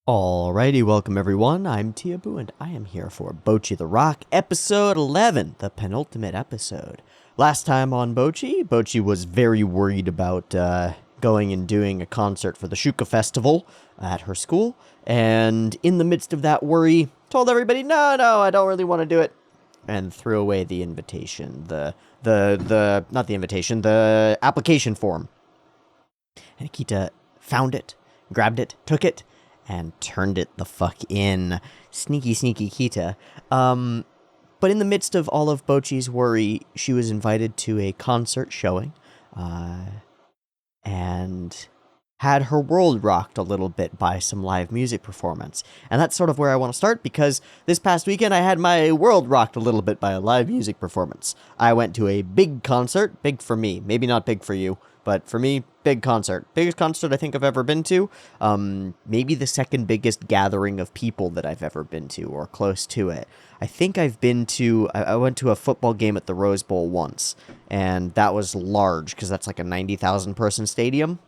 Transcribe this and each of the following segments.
Alrighty, welcome everyone. I'm Teeaboo and I am here for Bocchi the Rock, episode 11, the penultimate episode. Last time on Bocchi was very worried about going and doing a concert for the Shuka Festival at her school, and in the midst of that worry, told everybody, no, I don't really want to do it, and threw away the invitation, not the invitation, the application form. And Akita found it, grabbed it, took it, and turned it the fuck in. Sneaky Kita. But in the midst of all of Bocchi's worry, she was invited to a concert showing, and had her world rocked a little bit by some live music performance. And that's sort of where I want to start, because this past weekend I had my world rocked a little bit by a live music performance. I went to a big concert, big for me, maybe not big for you, but for me, big concert. Biggest concert I think I've ever been to. Maybe the second biggest gathering of people that I've ever been to, or close to it. I think I've been to, I went to a football game at the Rose Bowl once, and that was large, because that's like a 90,000 person stadium,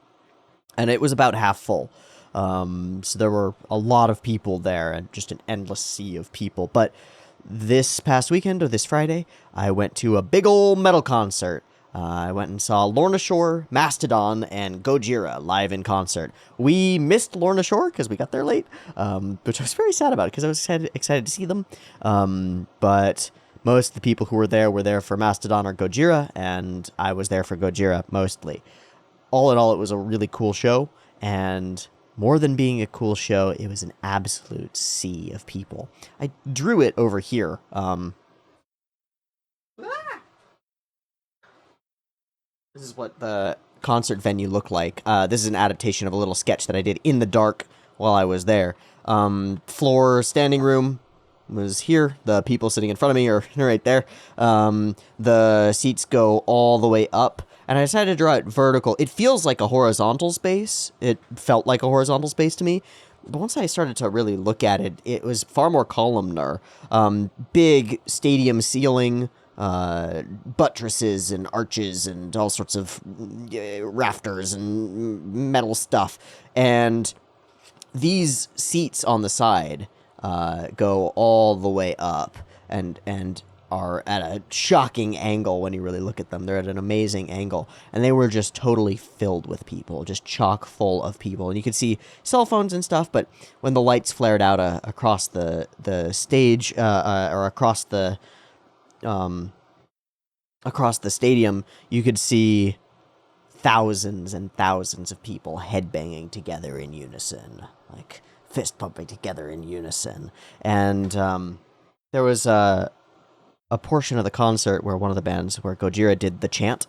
and it was about half full. So there were a lot of people there, and just an endless sea of people. But this past weekend, or this Friday, I went to a big old metal concert. I went and saw Lorna Shore, Mastodon, and Gojira live in concert. We missed Lorna Shore because we got there late, which I was very sad about because I was excited to see them. But most of the people who were there for Mastodon or Gojira, and I was there for Gojira mostly. All in all, it was a really cool show, and more than being a cool show, it was an absolute sea of people. I drew it over here. This is what the concert venue looked like. This is an adaptation of a little sketch that I did in the dark while I was there. Floor standing room was here. The people sitting in front of me are right there. The seats go all the way up, and I decided to draw it vertical. It feels like a horizontal space. It felt like a horizontal space to me. But once I started to really look at it, it was far more columnar. Big stadium ceiling, buttresses and arches and all sorts of rafters and metal stuff. And these seats on the side go all the way up and are at a shocking angle when you really look at them. They're at an amazing angle. And they were just totally filled with people, just chock full of people. And you could see cell phones and stuff, but when the lights flared out across the stage, or across the stadium, you could see thousands and thousands of people headbanging together in unison, like fist pumping together in unison. And there was a portion of the concert where one of the bands, where Gojira did the chant,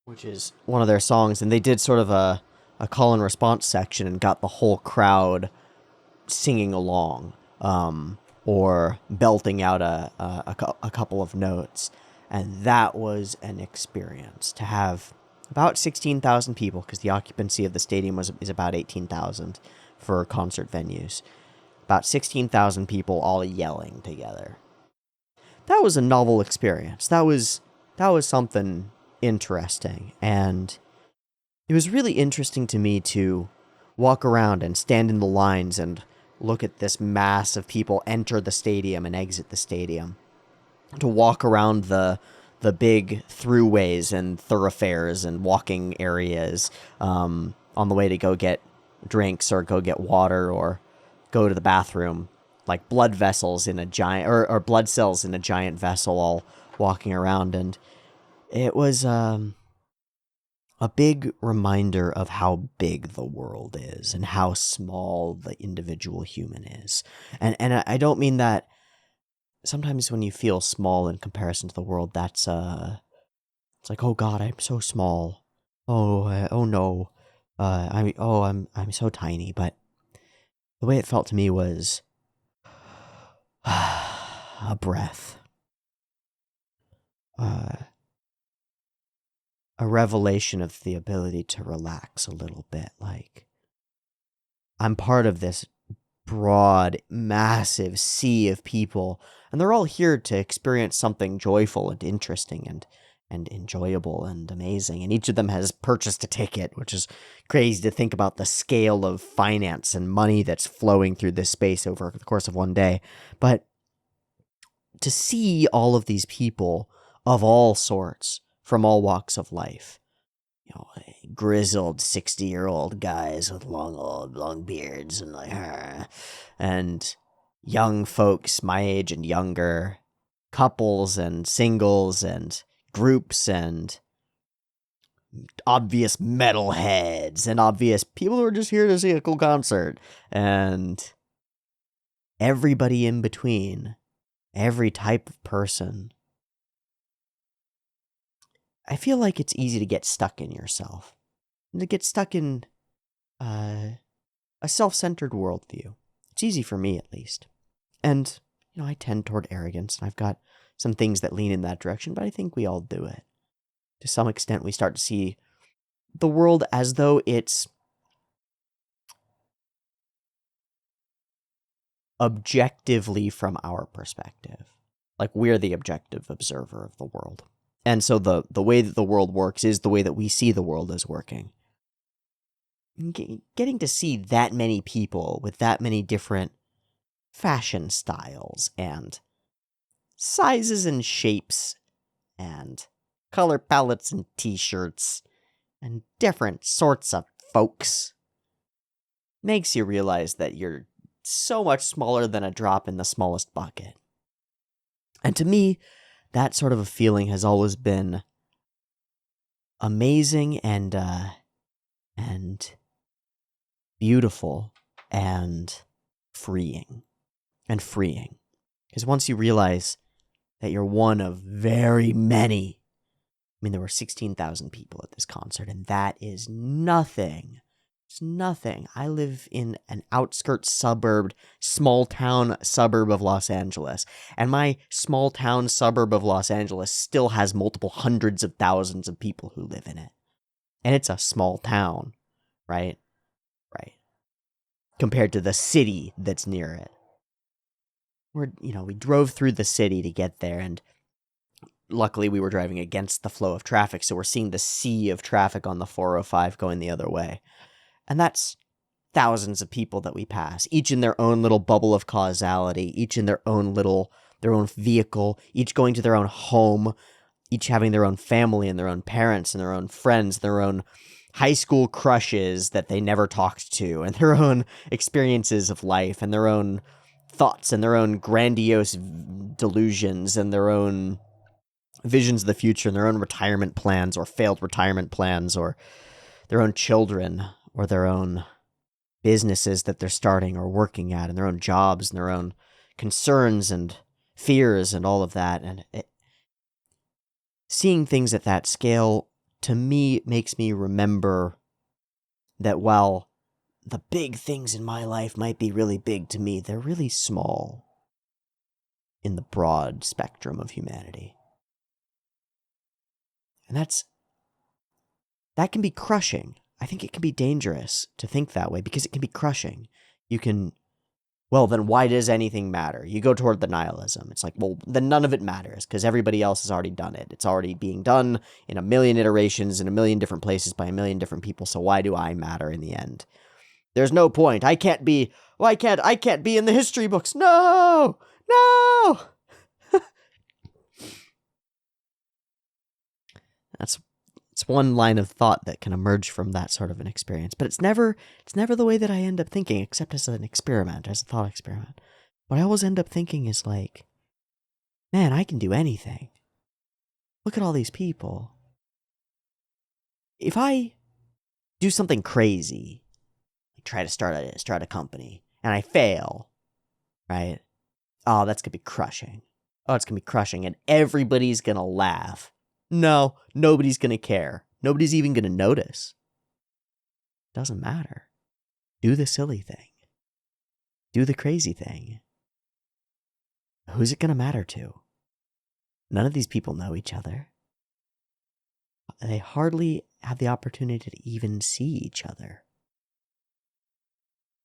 which is one of their songs, and they did sort of a call and response section and got the whole crowd singing along, or belting out a couple of notes. And that was an experience to have about 16,000 people, because the occupancy of the stadium is about 18,000 for concert venues. About 16,000 people all yelling together. That was a novel experience. That was something interesting. And it was really interesting to me to walk around and stand in the lines and look at this mass of people enter the stadium and exit the stadium. To walk around the big throughways and thoroughfares and walking areas on the way to go get drinks or go get water or go to the bathroom, like blood vessels in a giant, or blood cells in a giant vessel all walking around. And it was a big reminder of how big the world is and how small the individual human is. And I don't mean that. Sometimes when you feel small in comparison to the world, that's it's like, oh God, I'm so small. Oh no, I'm so tiny. But the way it felt to me was a breath, a revelation of the ability to relax a little bit. Like, I'm part of this broad, massive sea of people, and they're all here to experience something joyful and interesting, and and enjoyable and amazing. And each of them has purchased a ticket, which is crazy to think about the scale of finance and money that's flowing through this space over the course of one day. But to see all of these people of all sorts, from all walks of life, grizzled 60-year-old guys with long beards and and young folks my age and younger, couples and singles and groups and obvious metalheads and obvious people who are just here to see a cool concert, and everybody in between, every type of person. I feel like it's easy to get stuck in yourself, and to get stuck in a self-centered worldview. It's easy for me, at least. And, I tend toward arrogance, and I've got some things that lean in that direction, but I think we all do it. To some extent, we start to see the world as though it's objectively from our perspective. Like, we're the objective observer of the world. And so the way that the world works is the way that we see the world as working. Getting to see that many people with that many different fashion styles and sizes and shapes and color palettes and t-shirts and different sorts of folks makes you realize that you're so much smaller than a drop in the smallest bucket. And to me, that sort of a feeling has always been amazing and beautiful and freeing. Because once you realize that you're one of very many, there were 16,000 people at this concert, and that is nothing. It's nothing. I live in an outskirts suburb, small town suburb of Los Angeles, and my small town suburb of Los Angeles still has multiple hundreds of thousands of people who live in it. And it's a small town, right? Right. Compared to the city that's near it. We drove through the city to get there, and luckily we were driving against the flow of traffic, so we're seeing the sea of traffic on the 405 going the other way. And that's thousands of people that we pass, each in their own little bubble of causality, each in their own vehicle, each going to their own home, each having their own family and their own parents and their own friends, their own high school crushes that they never talked to, and their own experiences of life, and their own thoughts, and their own grandiose delusions, and their own visions of the future, and their own retirement plans, or failed retirement plans, or their own children, or their own businesses that they're starting or working at, and their own jobs, and their own concerns and fears and all of that. And seeing things at that scale, to me, makes me remember that while the big things in my life might be really big to me, they're really small in the broad spectrum of humanity. And that can be crushing. I think it can be dangerous to think that way, because it can be crushing. Then why does anything matter? You go toward the nihilism. It's like, well, then none of it matters, because everybody else has already done it. It's already being done in a million iterations in a million different places by a million different people, so why do I matter in the end? There's no point. I can't be in the history books. No! It's one line of thought that can emerge from that sort of an experience, but it's never the way that I end up thinking, except as an experiment, as a thought experiment. What I always end up thinking is like, man, I can do anything. Look at all these people. If I do something crazy, like try to start a company, and I fail, right? Oh, that's gonna be crushing. Oh, it's gonna be crushing, and everybody's gonna laugh. No, nobody's gonna care. Nobody's even gonna notice. Doesn't matter. Do the silly thing. Do the crazy thing. Who's it gonna matter to? None of these people know each other. They hardly have the opportunity to even see each other.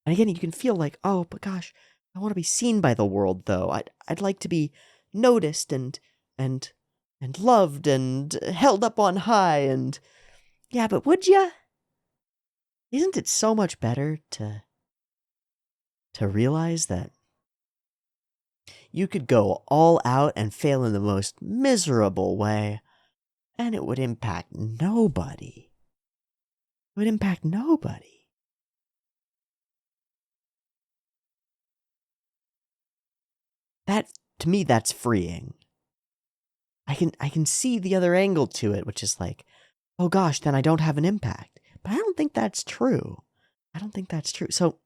And again, you can feel like, oh, but gosh, I want to be seen by the world, though. I'd like to be noticed and and loved and held up on high and... Yeah, but would ya? Isn't it so much better to realize that you could go all out and fail in the most miserable way, and it would impact nobody. It would impact nobody. That, to me, that's freeing. I can see the other angle to it, which is like, oh gosh, then I don't have an impact. But I don't think that's true. So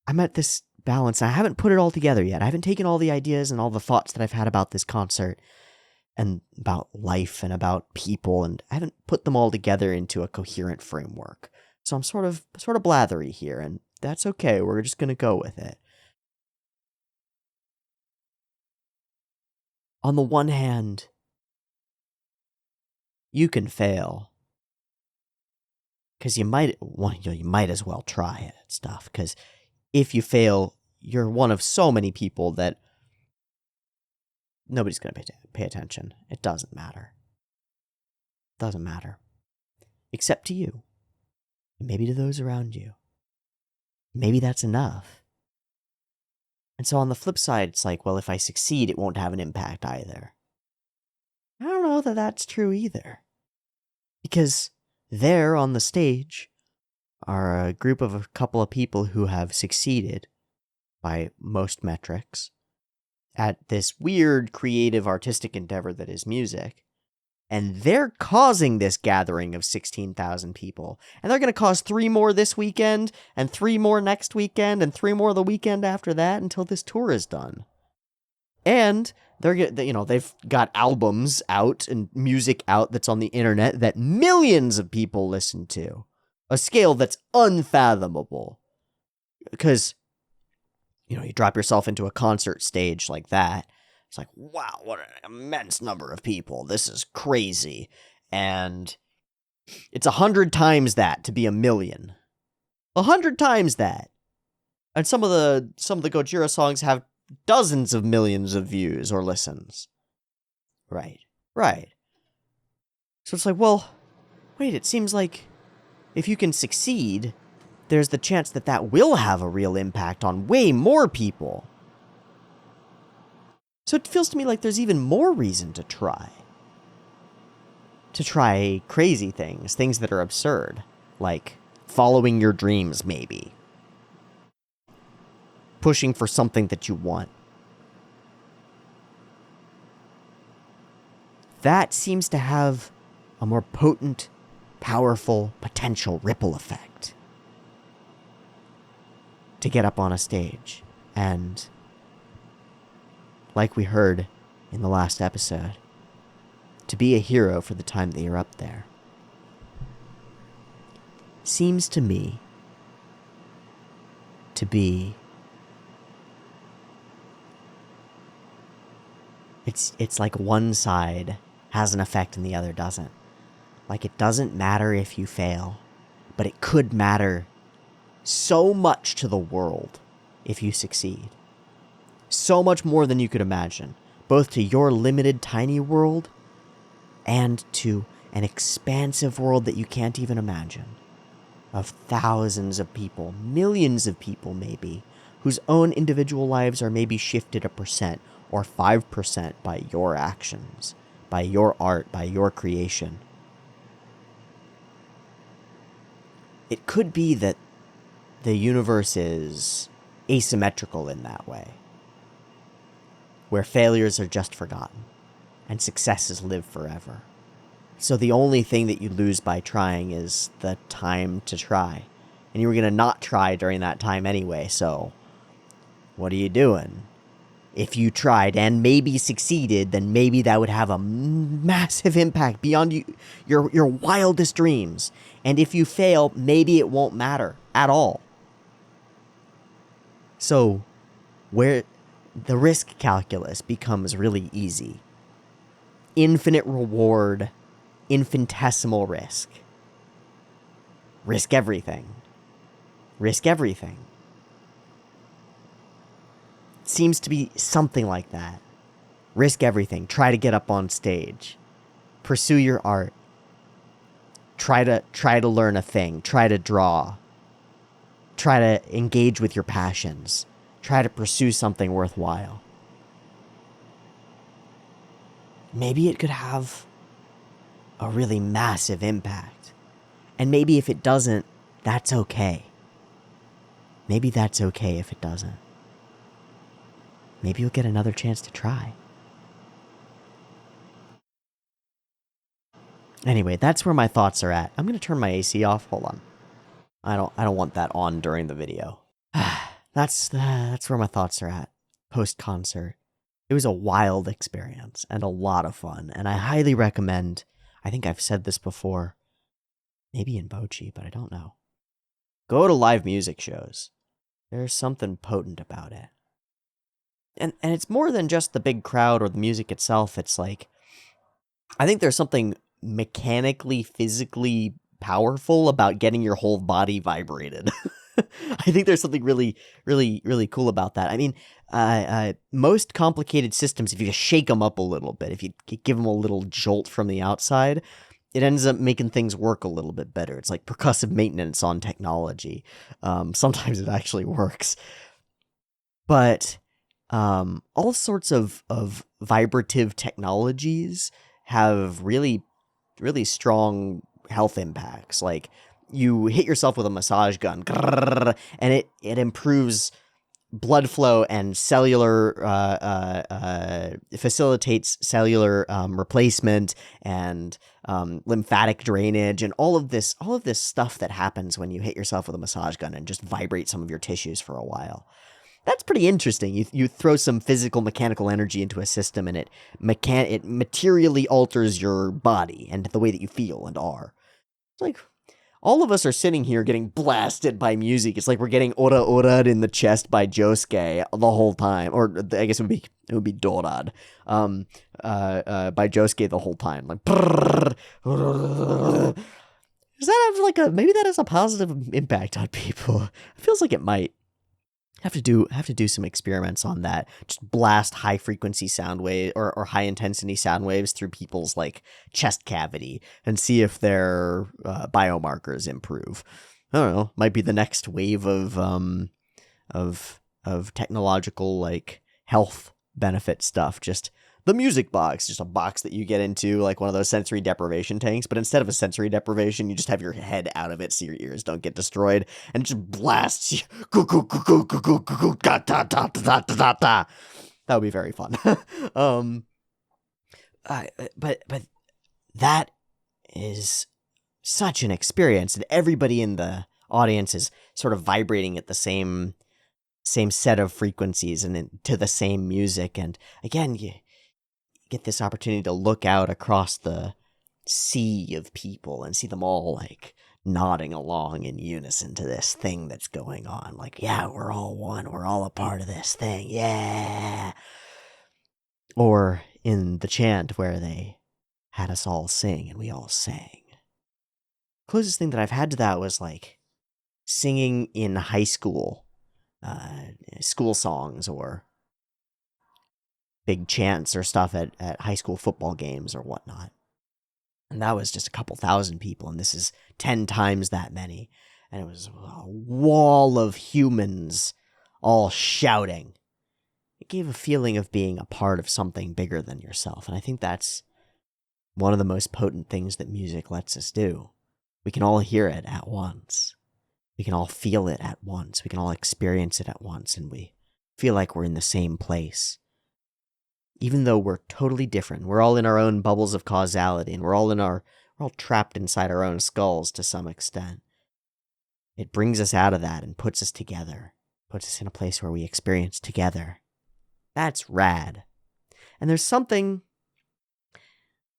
I'm at this balance. I haven't put it all together yet. I haven't taken all the ideas and all the thoughts that I've had about this concert and about life and about people, and I haven't put them all together into a coherent framework. So I'm sort of blathery here, and that's okay. We're just going to go with it. On the one hand, you can fail. Because you might as well try it and stuff. Because if you fail, you're one of so many people that nobody's going to pay attention. It doesn't matter. Doesn't matter. Except to you. And maybe to those around you. Maybe that's enough. And so on the flip side, it's like, well, if I succeed, it won't have an impact either. I don't know that that's true either. Because there on the stage are a group of a couple of people who have succeeded, by most metrics, at this weird, creative, artistic endeavor that is music. And they're causing this gathering of 16,000 people. And they're going to cause 3 more this weekend, and 3 more next weekend, and 3 more the weekend after that until this tour is done. And they've got albums out and music out that's on the internet that millions of people listen to. A scale that's unfathomable. Because, you drop yourself into a concert stage like that. It's like, wow, what an immense number of people. This is crazy. And it's 100 times that to be a million. 100 times that. And some of the Gojira songs have dozens of millions of views or listens. Right. So it's like, well, wait, it seems like if you can succeed, there's the chance that will have a real impact on way more people. So it feels to me like there's even more reason to try. To try crazy things that are absurd, like following your dreams, maybe. Pushing for something that you want. That seems to have a more potent, powerful, potential ripple effect. To get up on a stage and, like we heard in the last episode, to be a hero for the time that you're up there. Seems to me to be... It's like one side has an effect and the other doesn't. Like, it doesn't matter if you fail, but it could matter so much to the world if you succeed. So much more than you could imagine, both to your limited, tiny world and to an expansive world that you can't even imagine, of thousands of people, millions of people maybe, whose own individual lives are maybe shifted 1% or 5% by your actions, by your art, by your creation. It could be that the universe is asymmetrical in that way, where failures are just forgotten and successes live forever. So the only thing that you lose by trying is the time to try. And you were going to not try during that time anyway, so what are you doing? If you tried and maybe succeeded, then maybe that would have a massive impact beyond your wildest dreams. And if you fail, maybe it won't matter at all. So, where the risk calculus becomes really easy. Infinite reward, infinitesimal risk. Risk everything. Risk everything. Seems to be something like that. Risk everything. Try to get up on stage. Pursue your art. Try to learn a thing. Try to draw. Try to engage with your passions. Try to pursue something worthwhile. Maybe it could have a really massive impact. And maybe if it doesn't, that's okay. Maybe that's okay if it doesn't. Maybe you'll get another chance to try. Anyway, that's where my thoughts are at. I'm going to turn my AC off. Hold on. I don't want that on during the video. That's where my thoughts are at post-concert. It was a wild experience and a lot of fun, and I highly recommend, I think I've said this before, maybe in Bocchi, but I don't know. Go to live music shows. There's something potent about it. And it's more than just the big crowd or the music itself. It's like, I think there's something mechanically, physically powerful about getting your whole body vibrated. I think there's something really, really, really cool about that. I mean, most complicated systems, if you just shake them up a little bit, if you give them a little jolt from the outside, it ends up making things work a little bit better. It's like percussive maintenance on technology. Sometimes it actually works. But all sorts of vibrative technologies have really, really strong health impacts. Like, you hit yourself with a massage gun, and it improves blood flow and cellular, facilitates cellular replacement and lymphatic drainage and all of this stuff that happens when you hit yourself with a massage gun and just vibrate some of your tissues for a while. That's pretty interesting. You throw some physical mechanical energy into a system, and it materially alters your body and the way that you feel and are. It's like, all of us are sitting here getting blasted by music. It's like we're getting ora'd in the chest by Josuke the whole time. Or I guess it would be dorad. By Josuke the whole time. Like, does that have maybe that has a positive impact on people? It feels like it might. Have to do some experiments on that. Just blast high frequency sound wave or high intensity sound waves through people's like chest cavity and see if their biomarkers improve. I don't know. Might be the next wave of technological like health benefit stuff. Just the music box, just a box that you get into, like one of those sensory deprivation tanks, but instead of a sensory deprivation, you just have your head out of it so your ears don't get destroyed, and it just blasts you. That would be very fun. But that is such an experience, and everybody in the audience is sort of vibrating at the same set of frequencies and to the same music, and again, you get this opportunity to look out across the sea of people and see them all like nodding along in unison to this thing that's going on. Like, yeah, we're all one. We're all a part of this thing. Yeah. Or in the chant where they had us all sing and we all sang. Closest thing that I've had to that was like singing in high school, school songs or big chants or stuff at high school football games or whatnot. And that was just a couple thousand people, and this is 10 times that many. And it was a wall of humans all shouting. It gave a feeling of being a part of something bigger than yourself, and I think that's one of the most potent things that music lets us do. We can all hear it at once. We can all feel it at once. We can all experience it at once, and we feel like we're in the same place. Even though we're totally different, we're all in our own bubbles of causality, and we're all trapped inside our own skulls to some extent. It brings us out of that and puts us together, puts us in a place where we experience together. That's rad. And there's something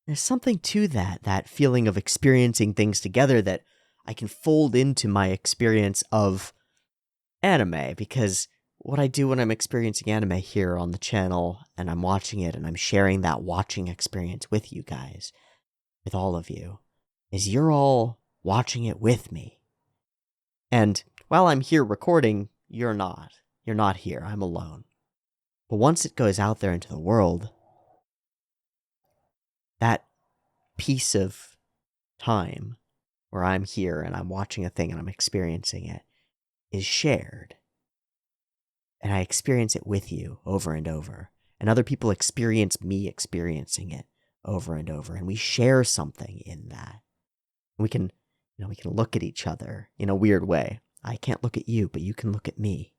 to that feeling of experiencing things together that I can fold into my experience of anime, because what I do when I'm experiencing anime here on the channel and I'm watching it and I'm sharing that watching experience with you guys, with all of you, is you're all watching it with me. And while I'm here recording, you're not. You're not here. I'm alone. But once it goes out there into the world, that piece of time where I'm here and I'm watching a thing and I'm experiencing it is shared. And I experience it with you over and over. And other people experience me experiencing it over and over. And we share something in that. We can, we can look at each other in a weird way. I can't look at you, but you can look at me.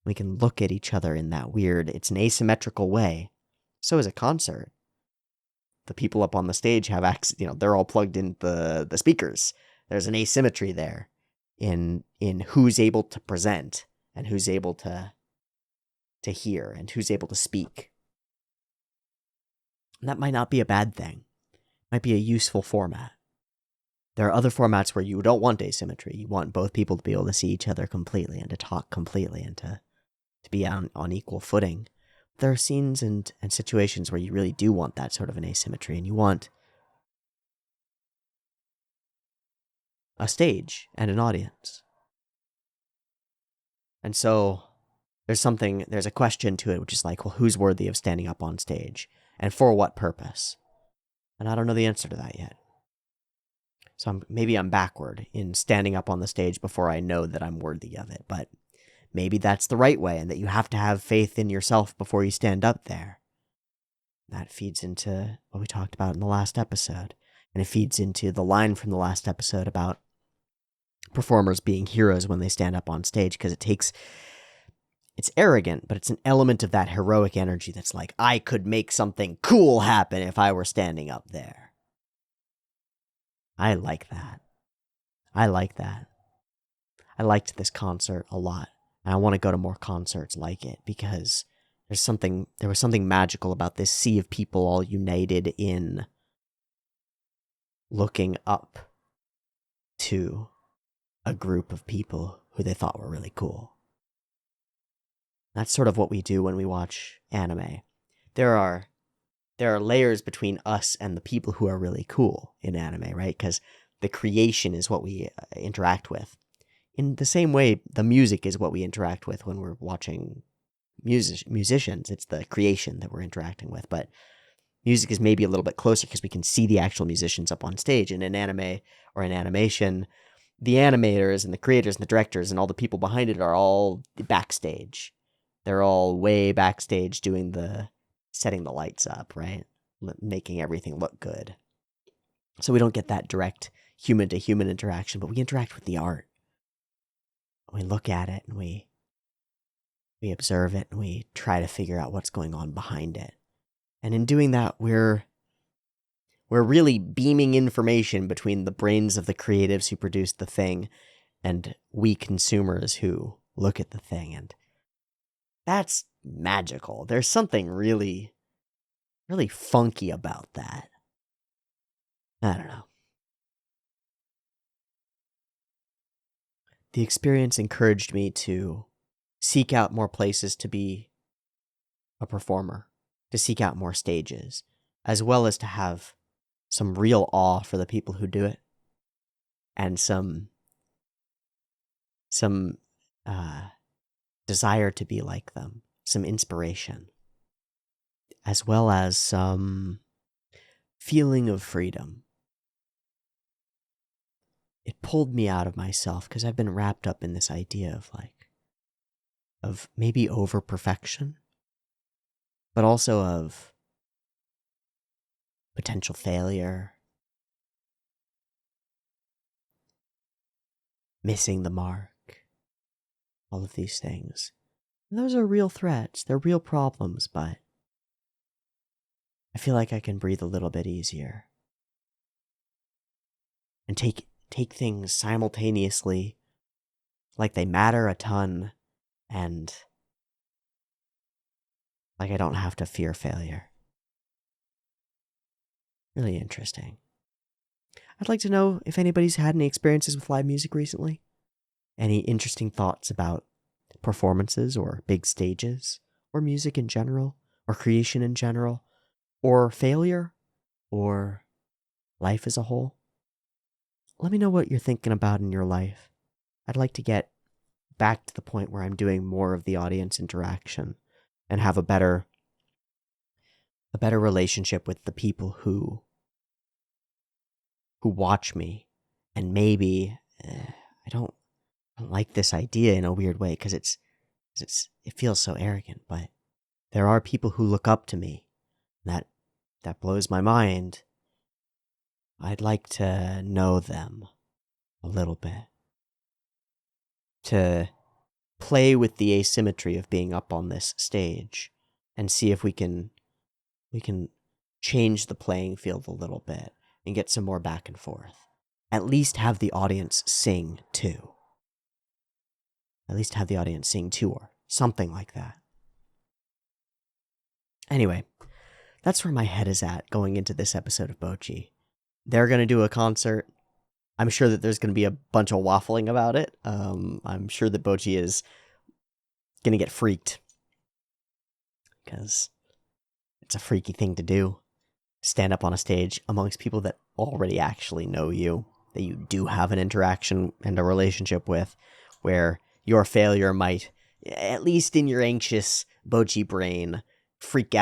We can look at each other in that weird, it's an asymmetrical way. So is a concert. The people up on the stage have access, they're all plugged in the speakers. There's an asymmetry there in who's able to present and who's able to hear and who's able to speak. And that might not be a bad thing. It might be a useful format. There are other formats where you don't want asymmetry. You want both people to be able to see each other completely and to talk completely and to be on equal footing. There are scenes and situations where you really do want that sort of an asymmetry, and you want a stage and an audience. And so there's a question to it, which is like, well, who's worthy of standing up on stage and for what purpose? And I don't know the answer to that yet. So maybe I'm backward in standing up on the stage before I know that I'm worthy of it, but maybe that's the right way and that you have to have faith in yourself before you stand up there. That feeds into what we talked about in the last episode. And it feeds into the line from the last episode about performers being heroes when they stand up on stage, because it's arrogant, but it's an element of that heroic energy that's like, I could make something cool happen if I were standing up there. I like that. I liked this concert a lot, and I want to go to more concerts like it, because there was something magical about this sea of people all united in looking up to a group of people who they thought were really cool. That's sort of what we do when we watch anime. There are layers between us and the people who are really cool in anime, right? Because the creation is what we interact with. In the same way, the music is what we interact with when we're watching musicians. It's the creation that we're interacting with. But music is maybe a little bit closer because we can see the actual musicians up on stage. And in anime or in animation, the animators and the creators and the directors and all the people behind it are all backstage. They're all way backstage setting the lights up, right? Making everything look good. So we don't get that direct human-to-human interaction, but we interact with the art. We look at it and we observe it and we try to figure out what's going on behind it. And in doing that, we're really beaming information between the brains of the creatives who produced the thing and we consumers who look at the thing. And that's magical. There's something really, really funky about that. I don't know. The experience encouraged me to seek out more places to be a performer, to seek out more stages, as well as to have some real awe for the people who do it, and some desire to be like them, some inspiration, as well as some feeling of freedom. It pulled me out of myself because I've been wrapped up in this idea of maybe over perfection, but also of potential failure, missing the mark, all of these things. And those are real threats, they're real problems, but I feel like I can breathe a little bit easier and take things simultaneously like they matter a ton, and like I don't have to fear failure. Really interesting. I'd like to know if anybody's had any experiences with live music recently. Any interesting thoughts about performances or big stages, or music in general, or creation in general, or failure, or life as a whole. Let me know what you're thinking about in your life. I'd like to get back to the point where I'm doing more of the audience interaction and have a better a better relationship with the people who watch me. And maybe I don't like this idea in a weird way because it feels so arrogant, but there are people who look up to me. That blows my mind. I'd like to know them a little bit. To play with the asymmetry of being up on this stage and see if we can change the playing field a little bit and get some more back and forth. At least have the audience sing too. Or something like that. Anyway, that's where my head is at going into this episode of Bocchi. They're going to do a concert. I'm sure that there's going to be a bunch of waffling about it. I'm sure that Bocchi is going to get freaked. Because it's a freaky thing to do. Stand up on a stage amongst people that already actually know you, that you do have an interaction and a relationship with, where your failure might, at least in your anxious Bocchi brain, freak you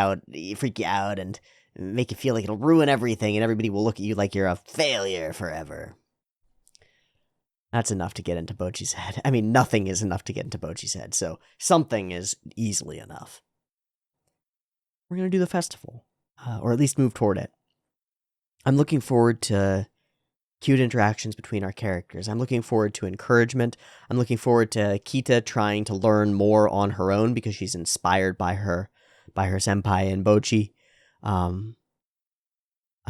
out and make you feel like it'll ruin everything and everybody will look at you like you're a failure forever. That's enough to get into Bocchi's head. I mean, nothing is enough to get into Bocchi's head, so something is easily enough. We're going to do the festival, or at least move toward it. I'm looking forward to cute interactions between our characters. I'm looking forward to encouragement. I'm looking forward to Kita trying to learn more on her own because she's inspired by her senpai in Bocchi. I'm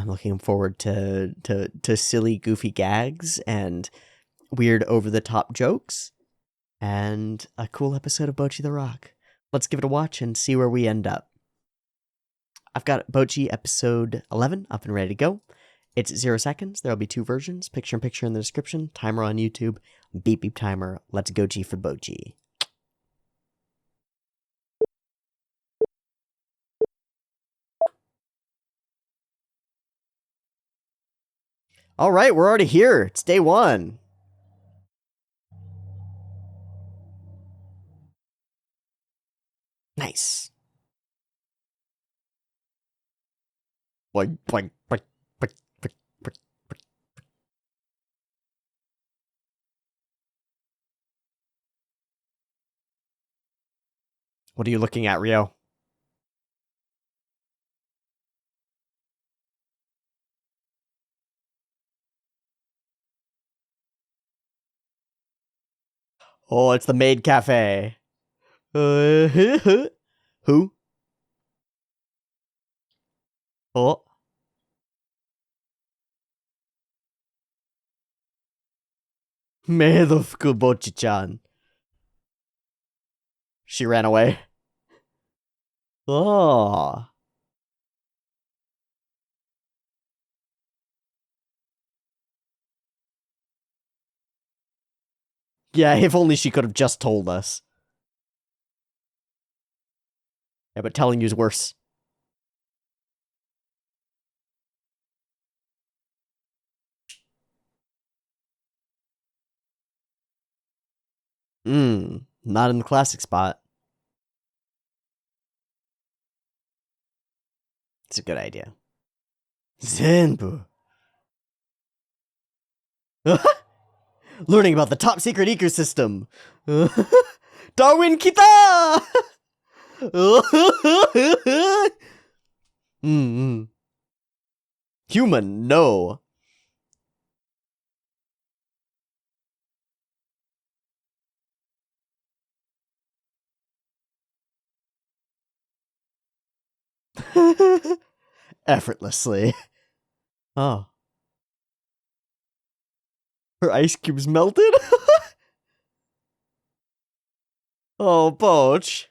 looking forward to silly, goofy gags and weird, over-the-top jokes, and a cool episode of Bocchi the Rock. Let's give it a watch and see where we end up. I've got Bocchi episode 11 up and ready to go. It's 0 seconds. There'll be 2 versions, picture-in-picture in the description, timer on YouTube, beep beep timer. Let's go G for Bocchi. All right, we're already here. It's day 1. Nice. Boing, boing, boing, boing, boing, boing, boing. What are you looking at, Rio? Oh, it's the maid cafe. Who? Oh. Maid of Bocchi-chan. She ran away. Oh. Yeah, if only she could have just told us. Yeah, but telling you's worse. Not in the classic spot. It's a good idea. Zenbu. Learning about the top secret ecosystem. Darwin kita! Human, no. Effortlessly. Oh. Her ice cubes melted? Oh, Boch.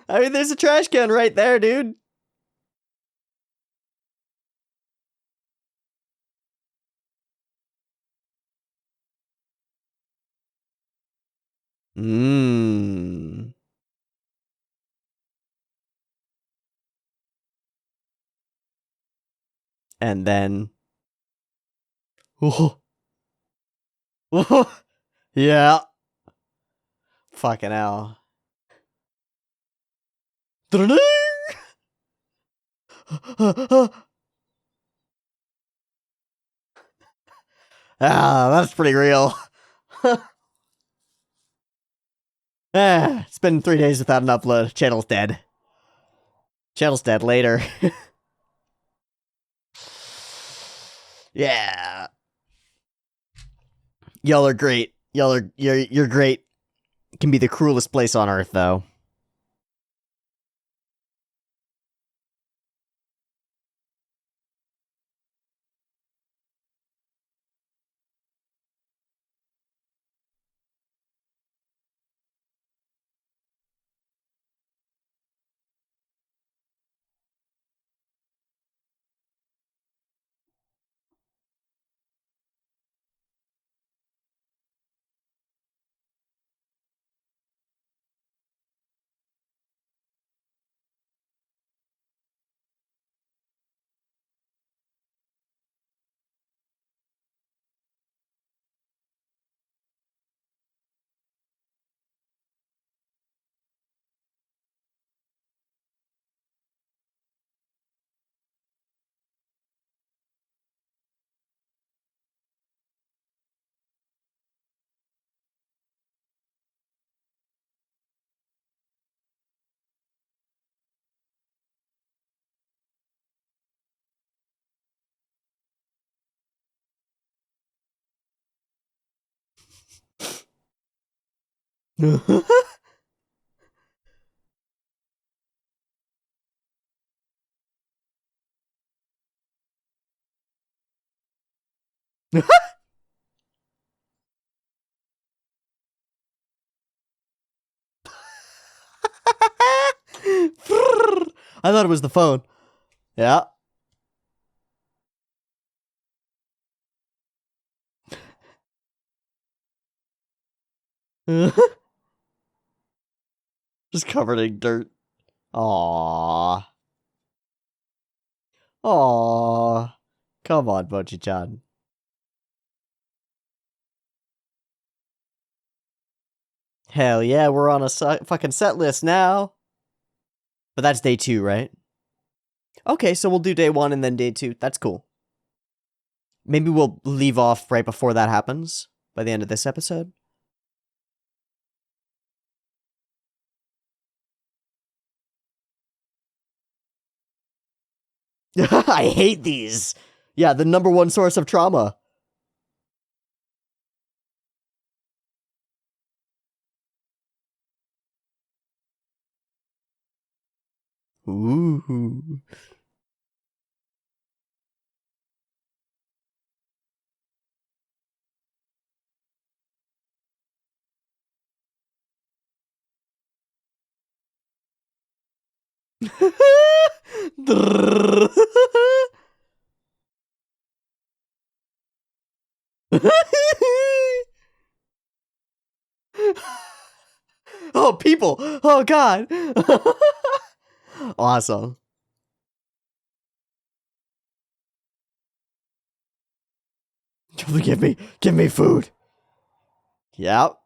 I mean, there's a trash can right there, dude. Mmm. And then... Oh, oh, yeah. Fucking hell. Ah, that's pretty real. It's been 3 days without an upload. Channel's dead. Channel's dead later. Yeah. Y'all are great. You're great. It can be the cruelest place on earth, though. I thought it was the phone. Yeah. Just covered in dirt. Aww. Aww. Come on, Bocchi-chan. Hell yeah, we're on a fucking set list now. But that's day 2, right? Okay, so we'll do day 1 and then day 2. That's cool. Maybe we'll leave off right before that happens by the end of this episode. I hate these. Yeah, the #1 source of trauma. Ooh. Oh, people! Oh, God! Awesome. Give me food. Yep.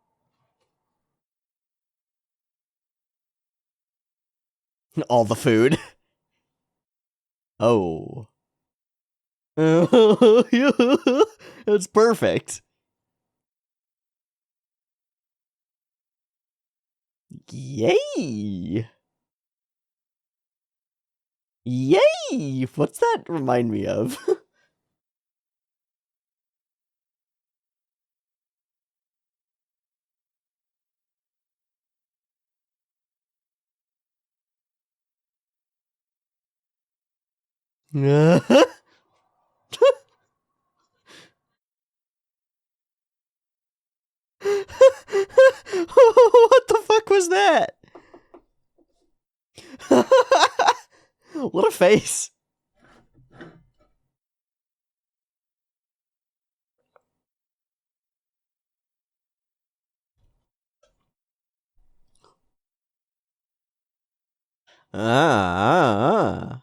All the food. Oh. It's perfect. Yay! Yay! What's that remind me of? What the fuck was that? What a face. Ah.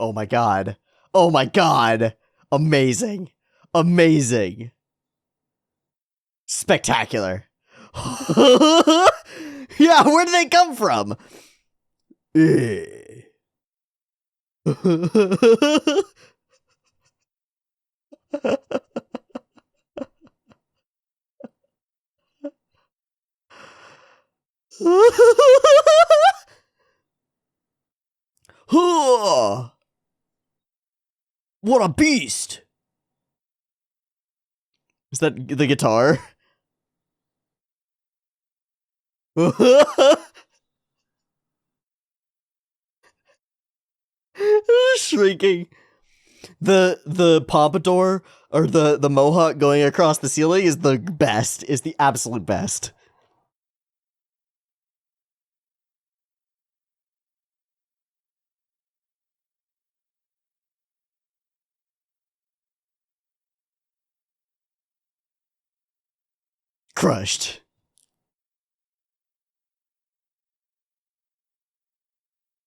Oh my god. Oh my god. Amazing. Amazing. Spectacular. Yeah, where did they come from? What a beast! Is that the guitar? Shrieking. The pompadour or the mohawk going across the ceiling is the best. Is the absolute best. Crushed.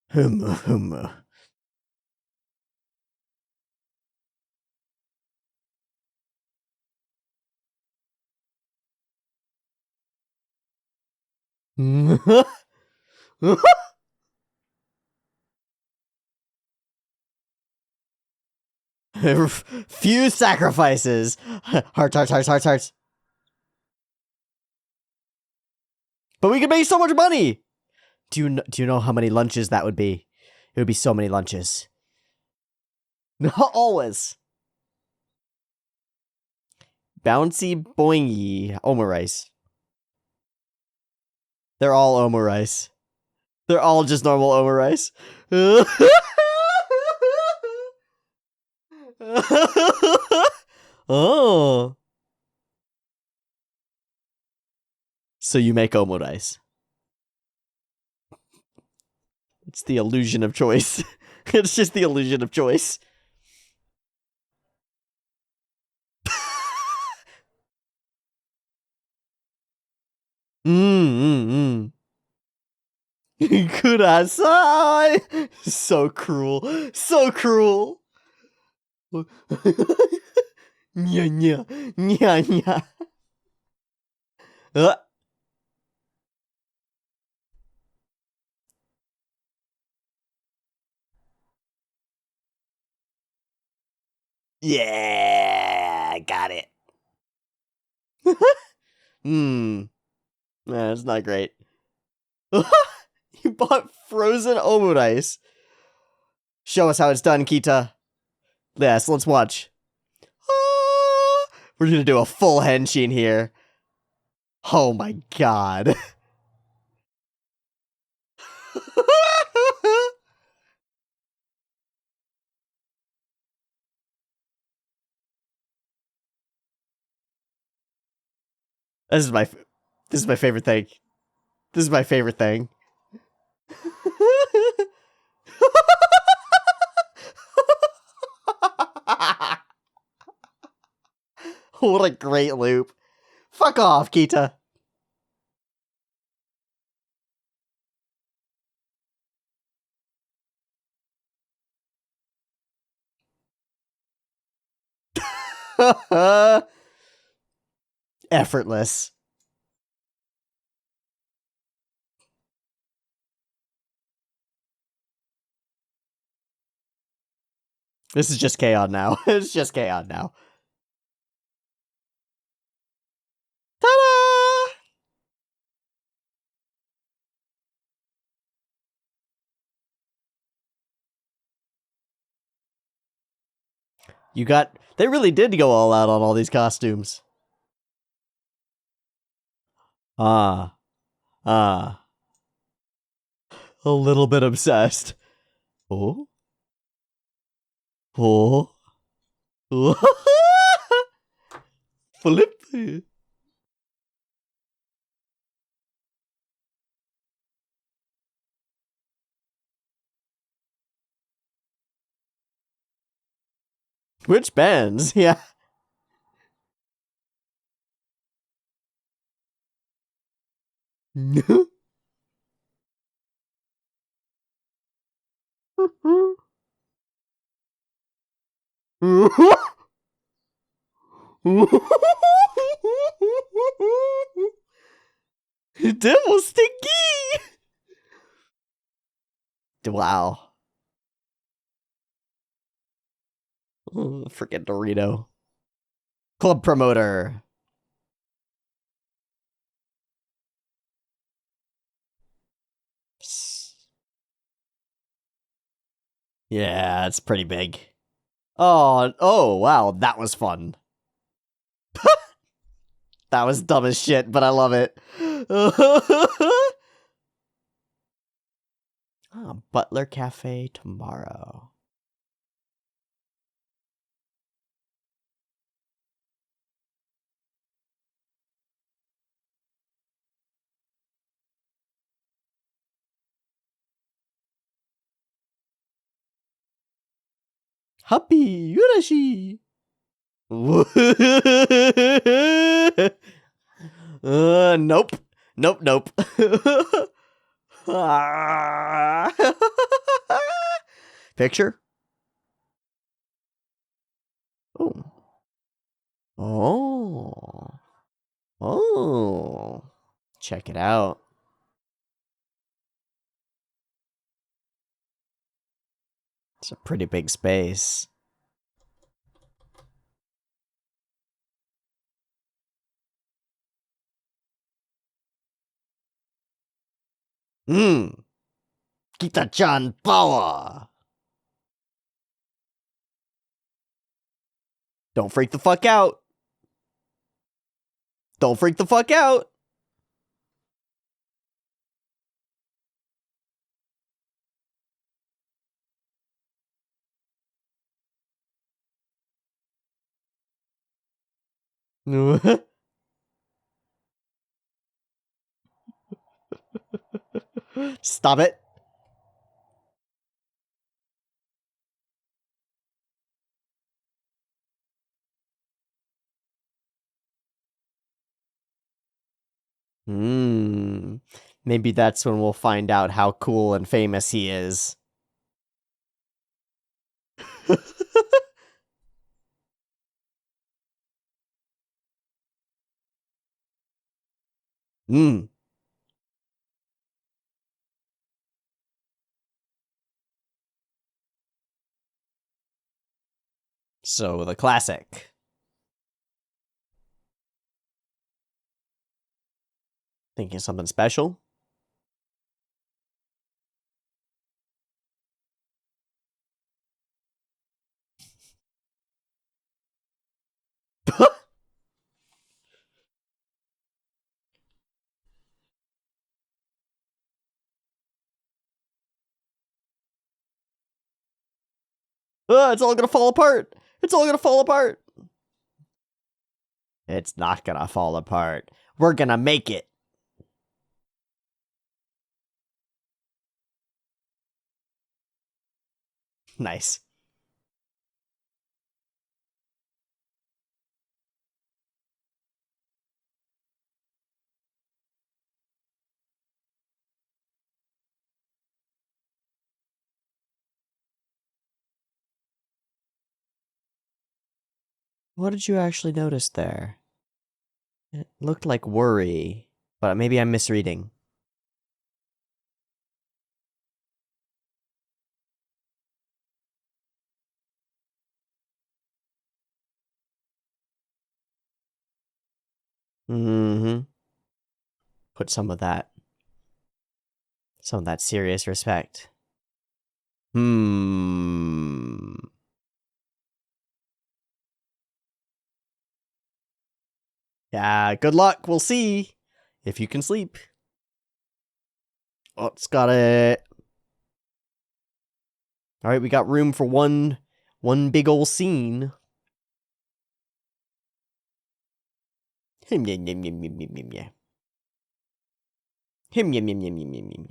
Hum. Few sacrifices. Hearts. But we could make so much money. Do you know how many lunches that would be? It would be so many lunches. Always. Bouncy boingy omurice. They're all omurice. They're all just normal omurice. Oh. So you make omurice. It's the illusion of choice. It's just the illusion of choice. Kudasai! So cruel. So cruel. Nya. Uh, yeah, got it. That's not great. You bought frozen omurice. Show us how it's done, Kita. Yes, let's watch. We're gonna do a full henshin here. Oh my god. This is my favorite thing. This is my favorite thing. What a great loop. Fuck off, Kita. Effortless. This is just K-On! Now. It's just K-On! Now. Ta-da! They really did go all out on all these costumes. Ah. A little bit obsessed. Oh? Flip. Which bands? Yeah. Devil stinky. Wow. Freaking Dorito. Club promoter. Yeah, it's pretty big. Oh, wow, that was fun. That was dumb as shit, but I love it. Butler Cafe tomorrow. Happy Yurashi. Nope. Nope. Picture? Oh. Oh. Oh. Check it out. It's a pretty big space. Kita-chan power. Don't freak the fuck out. Don't freak the fuck out. Stop it. Maybe that's when we'll find out how cool and famous he is. So, the classic. Thinking of something special? It's all gonna fall apart. It's all gonna fall apart. It's not gonna fall apart. We're gonna make it. Nice. What did you actually notice there? It looked like worry, but maybe I'm misreading. Put some of that serious respect. Yeah, good luck. We'll see if you can sleep. Oh, it's got it. All right, we got room for one big ol' scene. Him yum yum yum yum yum yum. Him yum yum yum yum yum yum.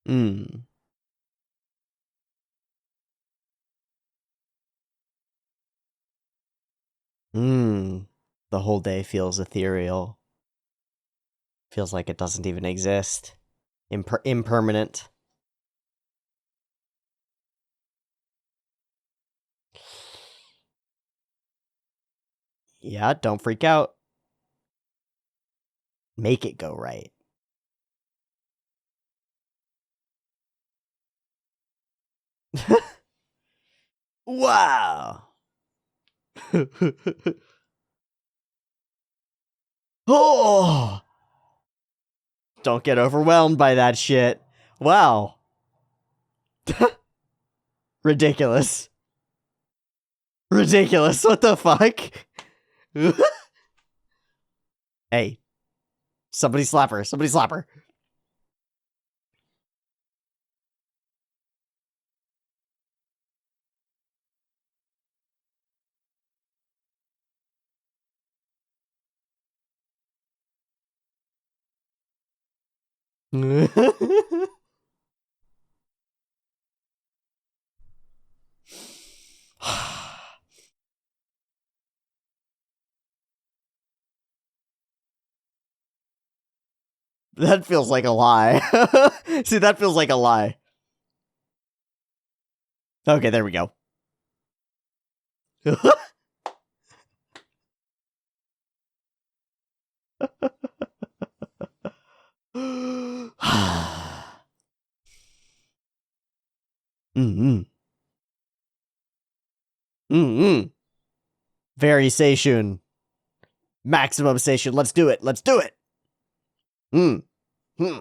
Mm. Mm. The whole day feels ethereal. Feels like it doesn't even exist. Impermanent. Yeah, don't freak out. Make it go right. Wow. Oh! Don't get overwhelmed by that shit. Wow. Ridiculous. Ridiculous. What the fuck? Hey. Somebody slap her. Somebody slap her. That feels like a lie. See, that feels like a lie. Okay, there we go. Mm-mm. Mm-mm. Very Seishun. Maximum Seishun. Let's do it. Let's do it. Mm. Hmm.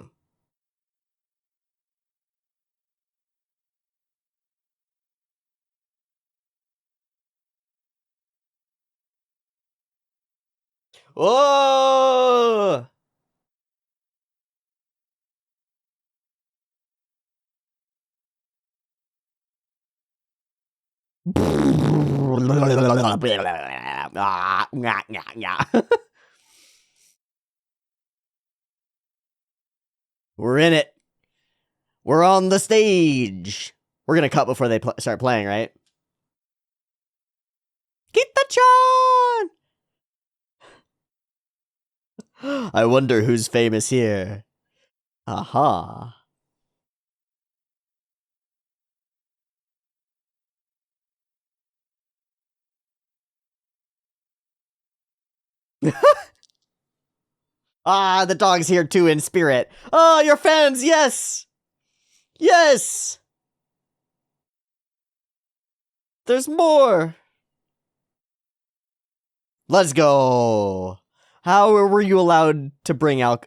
Oh! We're in it. We're on the stage. We're gonna cut before they start playing, right? Keep the charm. I wonder who's famous here. Aha. Ah, the dog's here too in spirit. Oh, your fans, yes! Yes! There's more! Let's go! How were you allowed to bring out...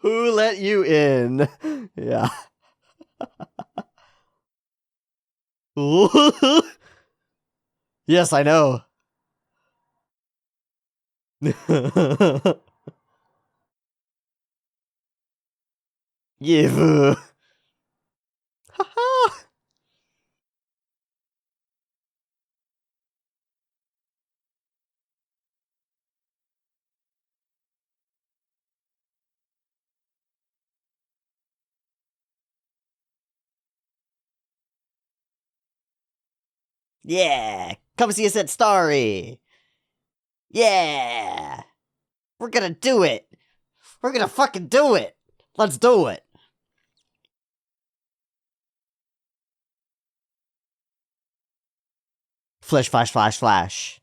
Who let you in? Yeah. Yes, I know. Give. Yeah. Come see us at Starry. Yeah. We're gonna do it. We're gonna fucking do it. Let's do it. Flash, flash, flash, flash.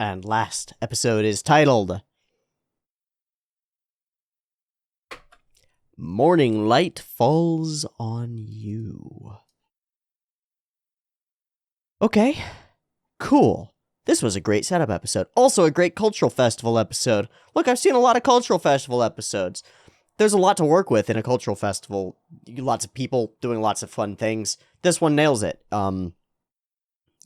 And last episode is titled Morning Light Falls on You. Okay, cool. This was a great setup episode. Also a great cultural festival episode. Look, I've seen a lot of cultural festival episodes. There's a lot to work with in a cultural festival. Lots of people doing lots of fun things. This one nails it.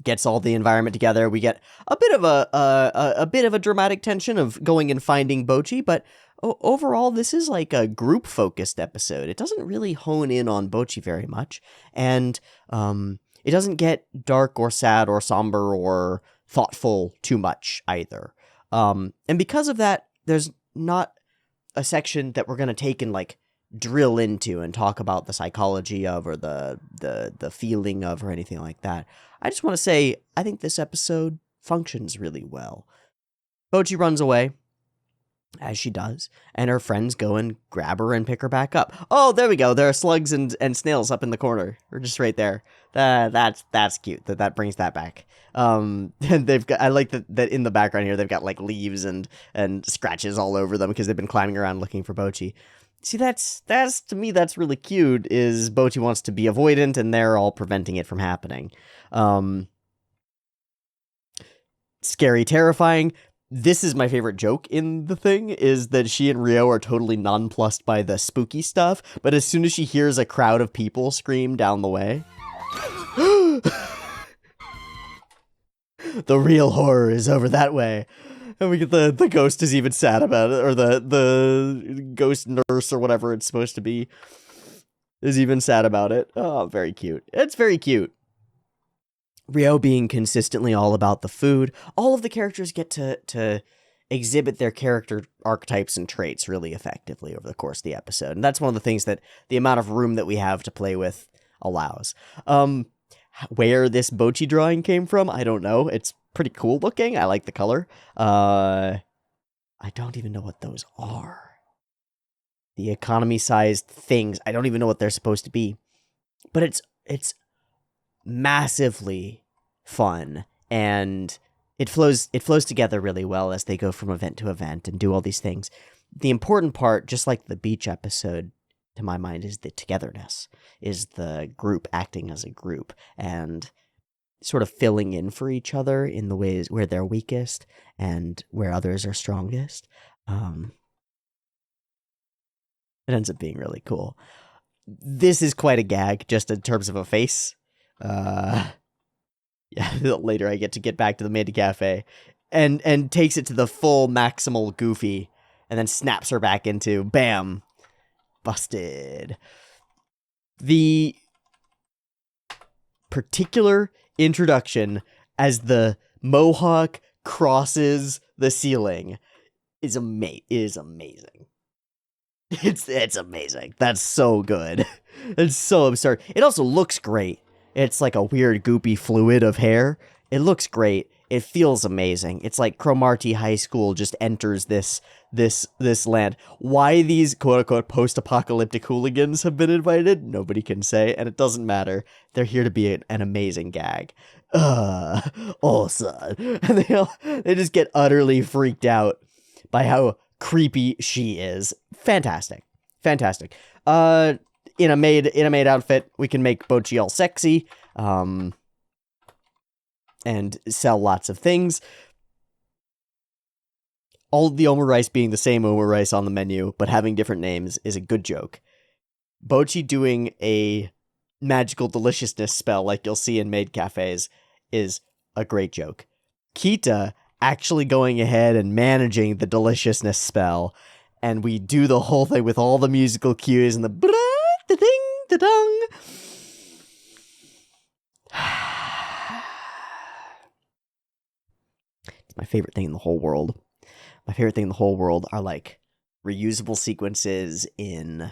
Gets all the environment together. We get a bit of a bit of a dramatic tension of going and finding Bocchi, but overall, this is like a group-focused episode. It doesn't really hone in on Bocchi very much, and it doesn't get dark or sad or somber or thoughtful too much either. And because of that, there's not a section that we're going to take and like drill into and talk about the psychology of or the feeling of or anything like that. I just want to say I think this episode functions really well. Bocchi runs away, as she does, and her friends go and grab her and pick her back up. Oh, there we go. There are slugs and snails up in the corner. Or just right there. That's cute. That brings that back. And they've got, I like that in the background here, they've got like leaves and scratches all over them because they've been climbing around looking for Bocchi. See, that's to me, that's really cute, is Bocchi wants to be avoidant and they're all preventing it from happening. Scary, terrifying. This is my favorite joke in the thing, is that she and Rio are totally nonplussed by the spooky stuff, but as soon as she hears a crowd of people scream down the way, the real horror is over that way. And we get the ghost is even sad about it, or the ghost nurse or whatever it's supposed to be is even sad about it. Oh, very cute. It's very cute. Rio being consistently all about the food. All of the characters get to exhibit their character archetypes and traits really effectively over the course of the episode. And that's one of the things that the amount of room that we have to play with allows. Where this Bocchi drawing came from, I don't know. It's pretty cool looking. I like the color. I don't even know what those are. The economy-sized things. I don't even know what they're supposed to be. But it's massively fun, and it flows together really well as they go from event to event and do all these things. The important part, just like the beach episode, to my mind, is the togetherness, is the group acting as a group and sort of filling in for each other in the ways where they're weakest and where others are strongest. It ends up being really cool. This is quite a gag, just in terms of a face. Yeah, later I get back to the Made Cafe and takes it to the full maximal goofy and then snaps her back into bam, busted. The particular introduction as the mohawk crosses the ceiling is amazing. It's amazing. That's so good. It's so absurd. It also looks great. It's like a weird goopy fluid of hair. It looks great. It feels amazing. It's like Cromartie High School just enters this land. Why these quote-unquote post-apocalyptic hooligans have been invited, nobody can say, and it doesn't matter. They're here to be an amazing gag. Awesome. And they just get utterly freaked out by how creepy she is. Fantastic. In a maid outfit, we can make Bocchi all sexy, and sell lots of things. All the Omer rice being the same Omer rice on the menu, but having different names is a good joke. Bocchi doing a magical deliciousness spell like you'll see in maid cafes is a great joke. Kita actually going ahead and managing the deliciousness spell, and we do the whole thing with all the musical cues and the da-ding, da-dong. It's my favorite thing in the whole world. My favorite thing in the whole world are like reusable sequences in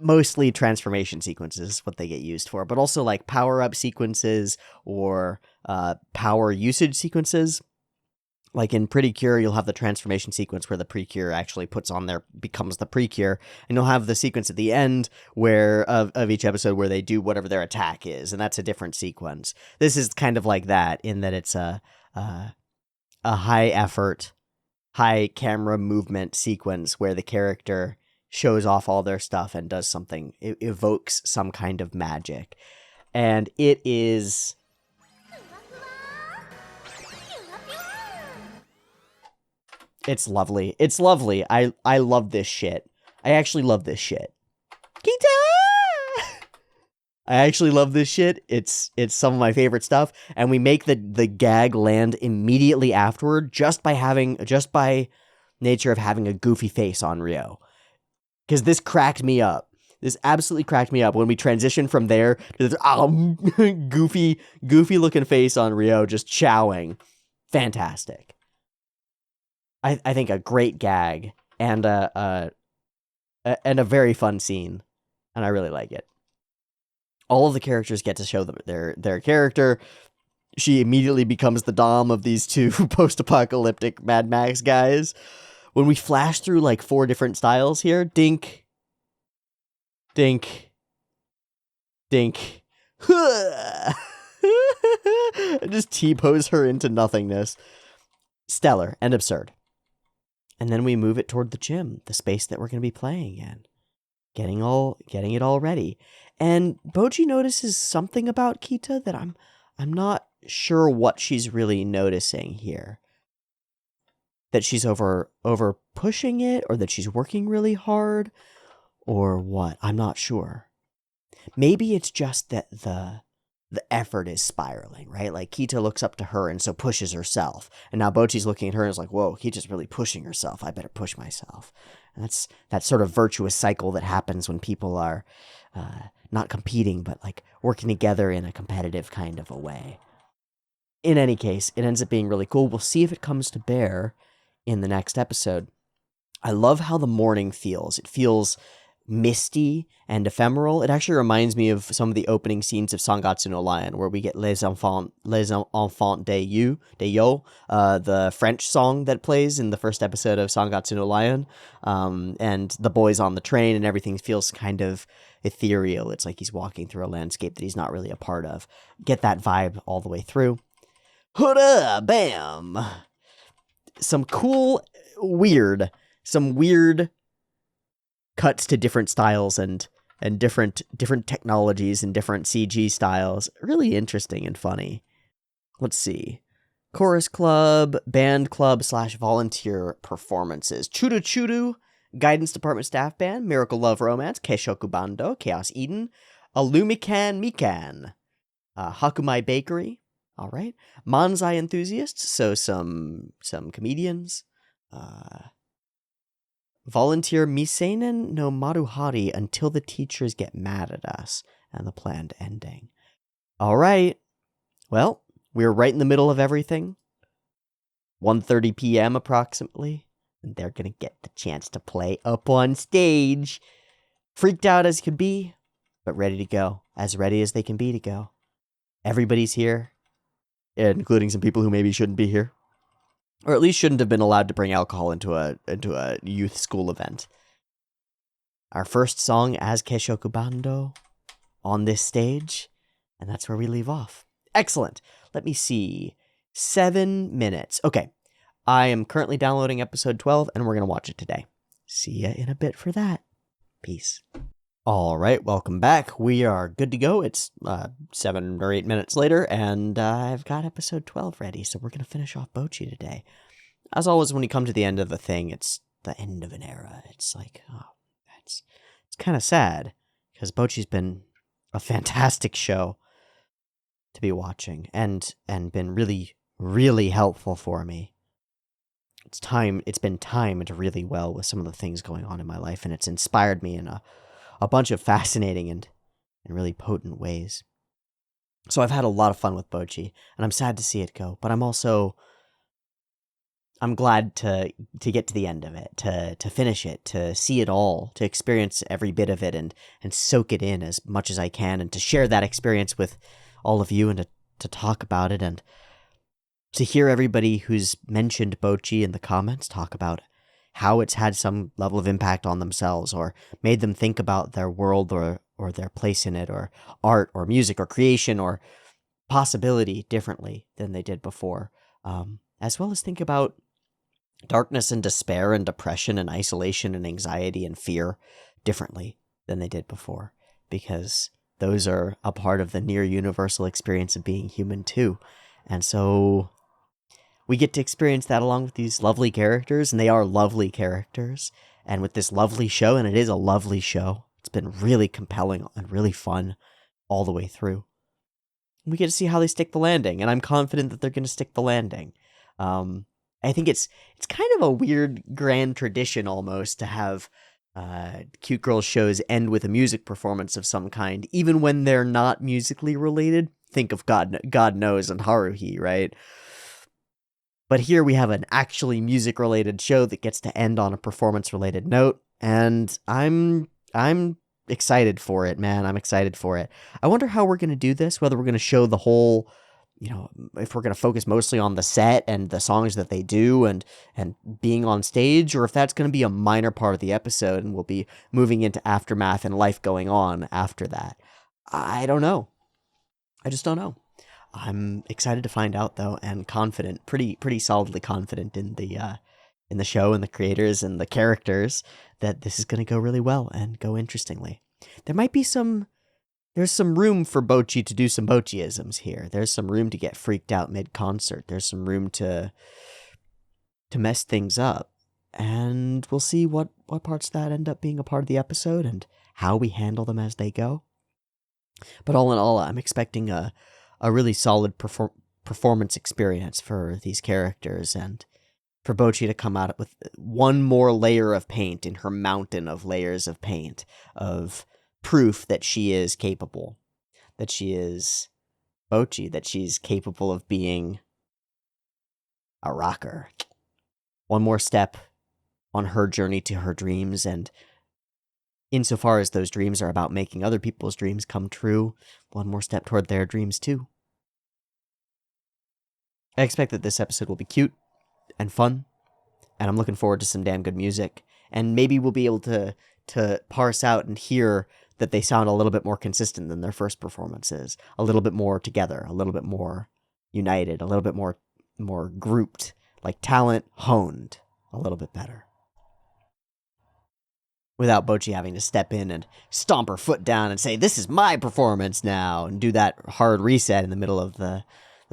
mostly transformation sequences is what they get used for, but also like power-up sequences or power usage sequences. Like in Pretty Cure, you'll have the transformation sequence where the Precure actually becomes the Precure, and you'll have the sequence at the end of each episode where they do whatever their attack is, and that's a different sequence. This is kind of like that in that it's a a high effort, high camera movement sequence where the character shows off all their stuff and does something, it evokes some kind of magic. And it is... It's lovely. It's lovely. I love this shit. I actually love this shit. I actually love this shit. It's some of my favorite stuff, and we make the gag land immediately afterward just by nature of having a goofy face on Ryo. Because this cracked me up. This absolutely cracked me up when we transition from there to this goofy looking face on Ryo just chowing. Fantastic. I think a great gag and a very fun scene, and I really like it. All of the characters get to show their character. She immediately becomes the dom of these two post-apocalyptic Mad Max guys. When we flash through like 4 different styles here, dink, dink, dink, and just T-pose her into nothingness. Stellar and absurd. And then we move it toward the gym, the space that we're going to be playing in. Getting it all ready. And Bocchi notices something about Kita that I'm not sure what she's really noticing here. That she's over pushing it, or that she's working really hard, or what? I'm not sure. Maybe it's just that the effort is spiraling, right? Like Kita looks up to her and so pushes herself. And now Bocchi's looking at her and is like, whoa, Kita's really pushing herself. I better push myself. And that's that sort of virtuous cycle that happens when people are not competing, but like working together in a competitive kind of a way. In any case, it ends up being really cool. We'll see if it comes to bear in the next episode. I love how the morning feels. It feels misty and ephemeral. It actually reminds me of some of the opening scenes of Sangatsu no Lion, where we get Les Enfants de Yo, the French song that plays in the first episode of Sangatsu no Lion, and the boys on the train, and everything feels kind of ethereal. It's like he's walking through a landscape that he's not really a part of. Get that vibe all the way through. Hooda, bam! Some weird cuts to different styles and different technologies and different CG styles. Really interesting and funny. Let's see. Chorus club, band club / volunteer performances. Chudu Chudu, Guidance Department Staff Band, Miracle Love Romance, Keishoku Bando, Chaos Eden, Alumikan Mikan, Hakumai Bakery. All right. Manzai Enthusiasts, so some comedians. Volunteer Miseinen no Maruhari until the teachers get mad at us, and the planned ending. All right. Well, we're right in the middle of everything. 1:30 p.m. approximately, and they're going to get the chance to play up on stage. Freaked out as could be, but ready to go. As ready as they can be to go. Everybody's here, including some people who maybe shouldn't be here. Or at least shouldn't have been allowed to bring alcohol into a youth school event. Our first song as Keishoku Bando on this stage, and that's where we leave off. Excellent. Let me see. 7 minutes. Okay. I am currently downloading episode 12, and we're going to watch it today. See ya in a bit for that. Peace. All right, welcome back. We are good to go. It's 7 or 8 minutes later, and I've got episode 12 ready, so we're going to finish off Bocchi today. As always, when you come to the end of the thing, it's the end of an era. It's like, oh, it's kind of sad, because Bocchi's been a fantastic show to be watching, and been really, really helpful for me. It's been timed really well with some of the things going on in my life, and it's inspired me in a bunch of fascinating and really potent ways. So I've had a lot of fun with Bocchi, and I'm sad to see it go, but I'm glad to get to the end of it, to finish it, to see it all, to experience every bit of it and soak it in as much as I can, and to share that experience with all of you, and to talk about it, and to hear everybody who's mentioned Bocchi in the comments talk about how it's had some level of impact on themselves, or made them think about their world or their place in it, or art or music or creation or possibility differently than they did before. as well as think about darkness and despair and depression and isolation and anxiety and fear differently than they did before, because those are a part of the near universal experience of being human too. And so we get to experience that along with these lovely characters, and they are lovely characters. And with this lovely show, and it is a lovely show, it's been really compelling and really fun all the way through. We get to see how they stick the landing, and I'm confident that they're going to stick the landing. I think it's kind of a weird grand tradition almost to have cute girl shows end with a music performance of some kind, even when they're not musically related. Think of God Knows and Haruhi, right? But here we have an actually music-related show that gets to end on a performance-related note, and I'm excited for it, man. I'm excited for it. I wonder how we're going to do this, whether we're going to show the whole, if we're going to focus mostly on the set and the songs that they do and being on stage, or if that's going to be a minor part of the episode and we'll be moving into aftermath and life going on after that. I don't know. I just don't know. I'm excited to find out though, and confident, pretty solidly confident in the show and the creators and the characters that this is going to go really well and go interestingly. There's some room for Bocchi to do some Bocchiisms here. There's some room to get freaked out mid-concert. There's some room to mess things up. And we'll see what parts of that end up being a part of the episode and how we handle them as they go. But all in all, I'm expecting a really solid performance experience for these characters, and for Bocchi to come out with one more layer of paint in her mountain of layers of paint, of proof that she is capable, that she is Bocchi, that she's capable of being a rocker. One more step on her journey to her dreams, and insofar as those dreams are about making other people's dreams come true, one more step toward their dreams too. I expect that this episode will be cute and fun, and I'm looking forward to some damn good music. And maybe we'll be able to parse out and hear that they sound a little bit more consistent than their first performances, a little bit more together, a little bit more united, a little bit more grouped, like talent honed a little bit better. Without Bocchi having to step in and stomp her foot down and say, "This is my performance now," and do that hard reset in the middle of the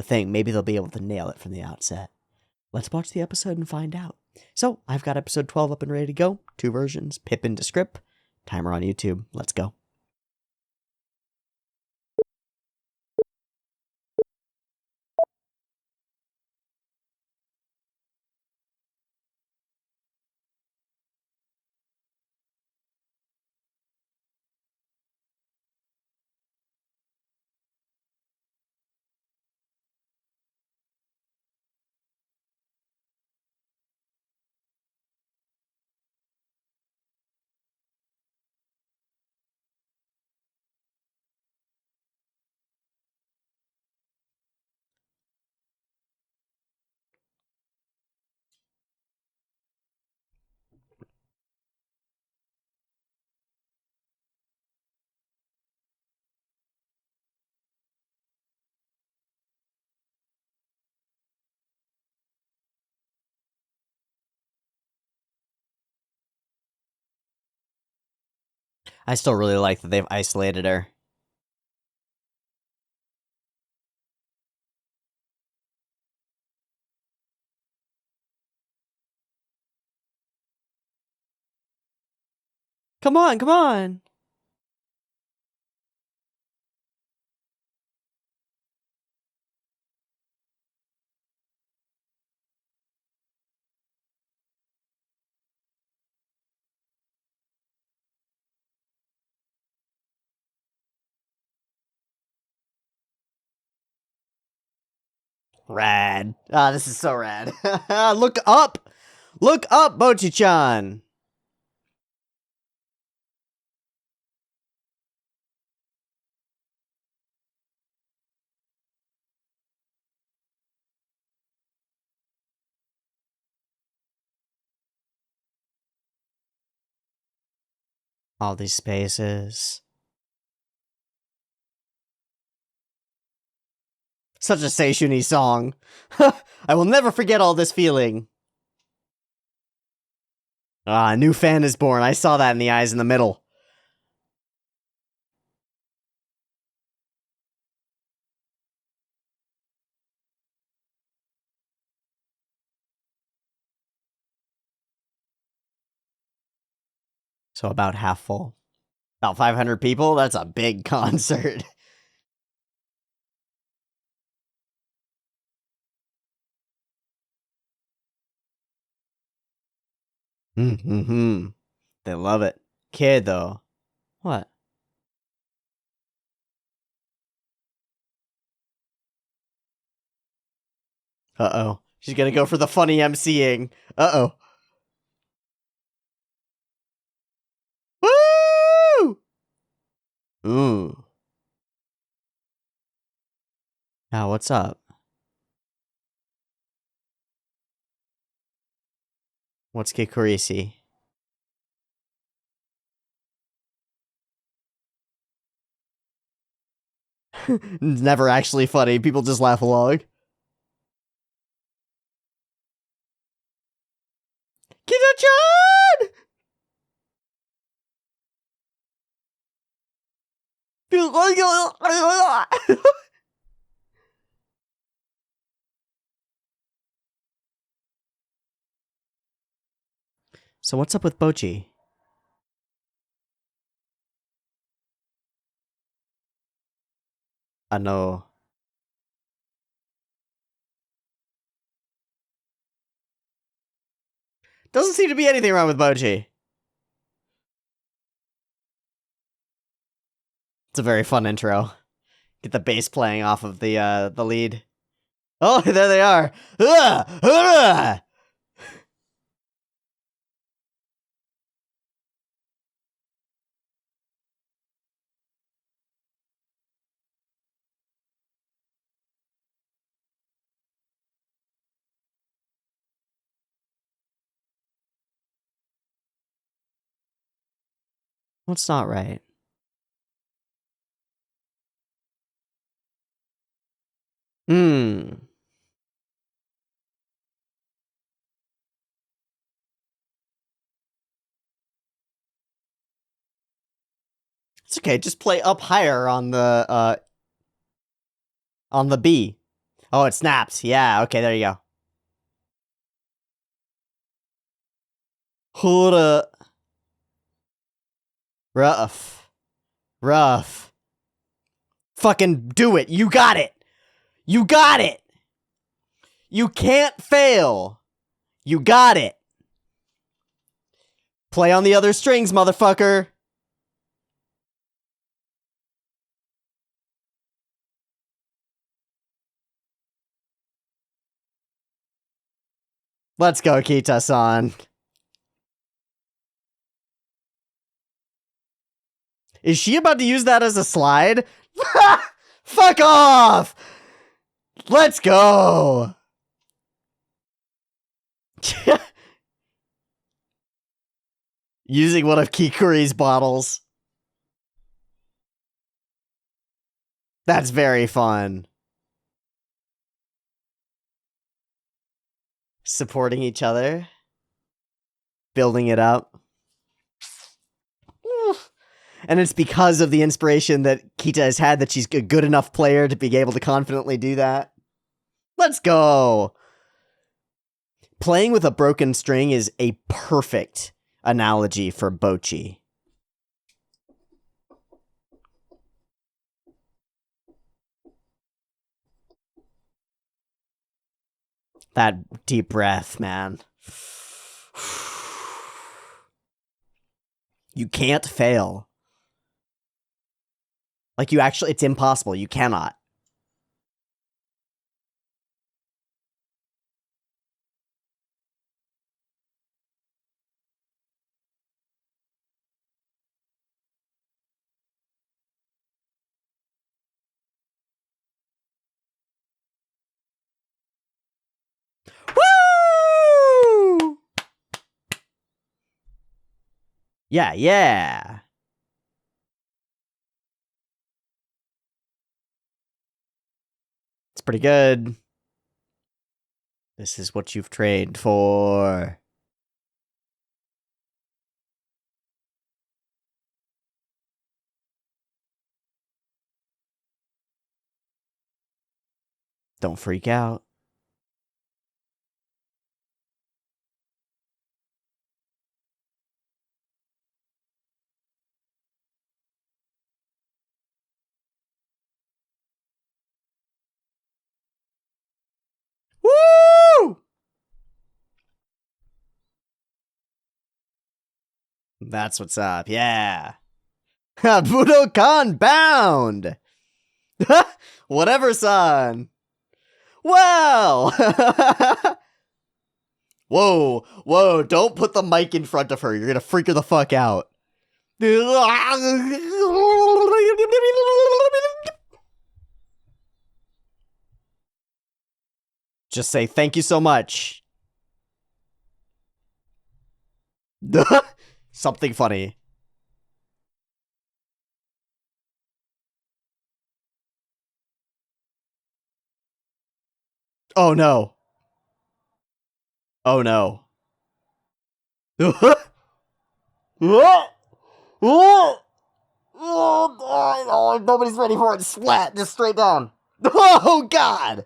thing. Maybe they'll be able to nail it from the outset. Let's watch the episode and find out. So, I've got episode 12 up and ready to go. 2 versions, PiP into script, timer on YouTube. Let's go. I still really like that they've isolated her. Come on, come on! Rad. Ah, this is so rad. Look up! Look up, Bocchi-chan! All these spaces. Such a Seishuni song. I will never forget all this feeling. Ah, a new fan is born. I saw that in the eyes in the middle. So about half full. About 500 people? That's a big concert. Mm-hmm. They love it. Kid, though. What? Uh-oh. She's gonna go for the funny emceeing. Uh-oh. Woo! Ooh. Now, what's up? What's Kikurisi? Never actually funny. People just laugh along. Kita-chan! So what's up with Bocchi? I know. Doesn't seem to be anything wrong with Bocchi. It's a very fun intro. Get the bass playing off of the lead. Oh, there they are. What's not right? Hmm. It's okay. Just play up higher on the B. Oh, it snaps. Yeah. Okay. There you go. Hura. Rough. Rough. Fucking do it. You got it. You got it. You can't fail. You got it. Play on the other strings, motherfucker. Let's go, Kita-san. Is she about to use that as a slide? Fuck off! Let's go! Using one of Kikuri's bottles. That's very fun. Supporting each other. Building it up. And it's because of the inspiration that Kita has had that she's a good enough player to be able to confidently do that. Let's go! Playing with a broken string is a perfect analogy for Bocchi. That deep breath, man. You can't fail. Like, you actually, it's impossible. You cannot. Woo! Yeah, yeah. It's pretty good. This is what you've trained for. Don't freak out. Woo! That's what's up, yeah. Budokan bound! Whatever, son. Well! Whoa, whoa, don't put the mic in front of her. You're gonna freak her the fuck out. Just say thank you so much. Something funny. Oh no. Oh no. Oh, nobody's ready for it. Splat, just straight down. Oh god.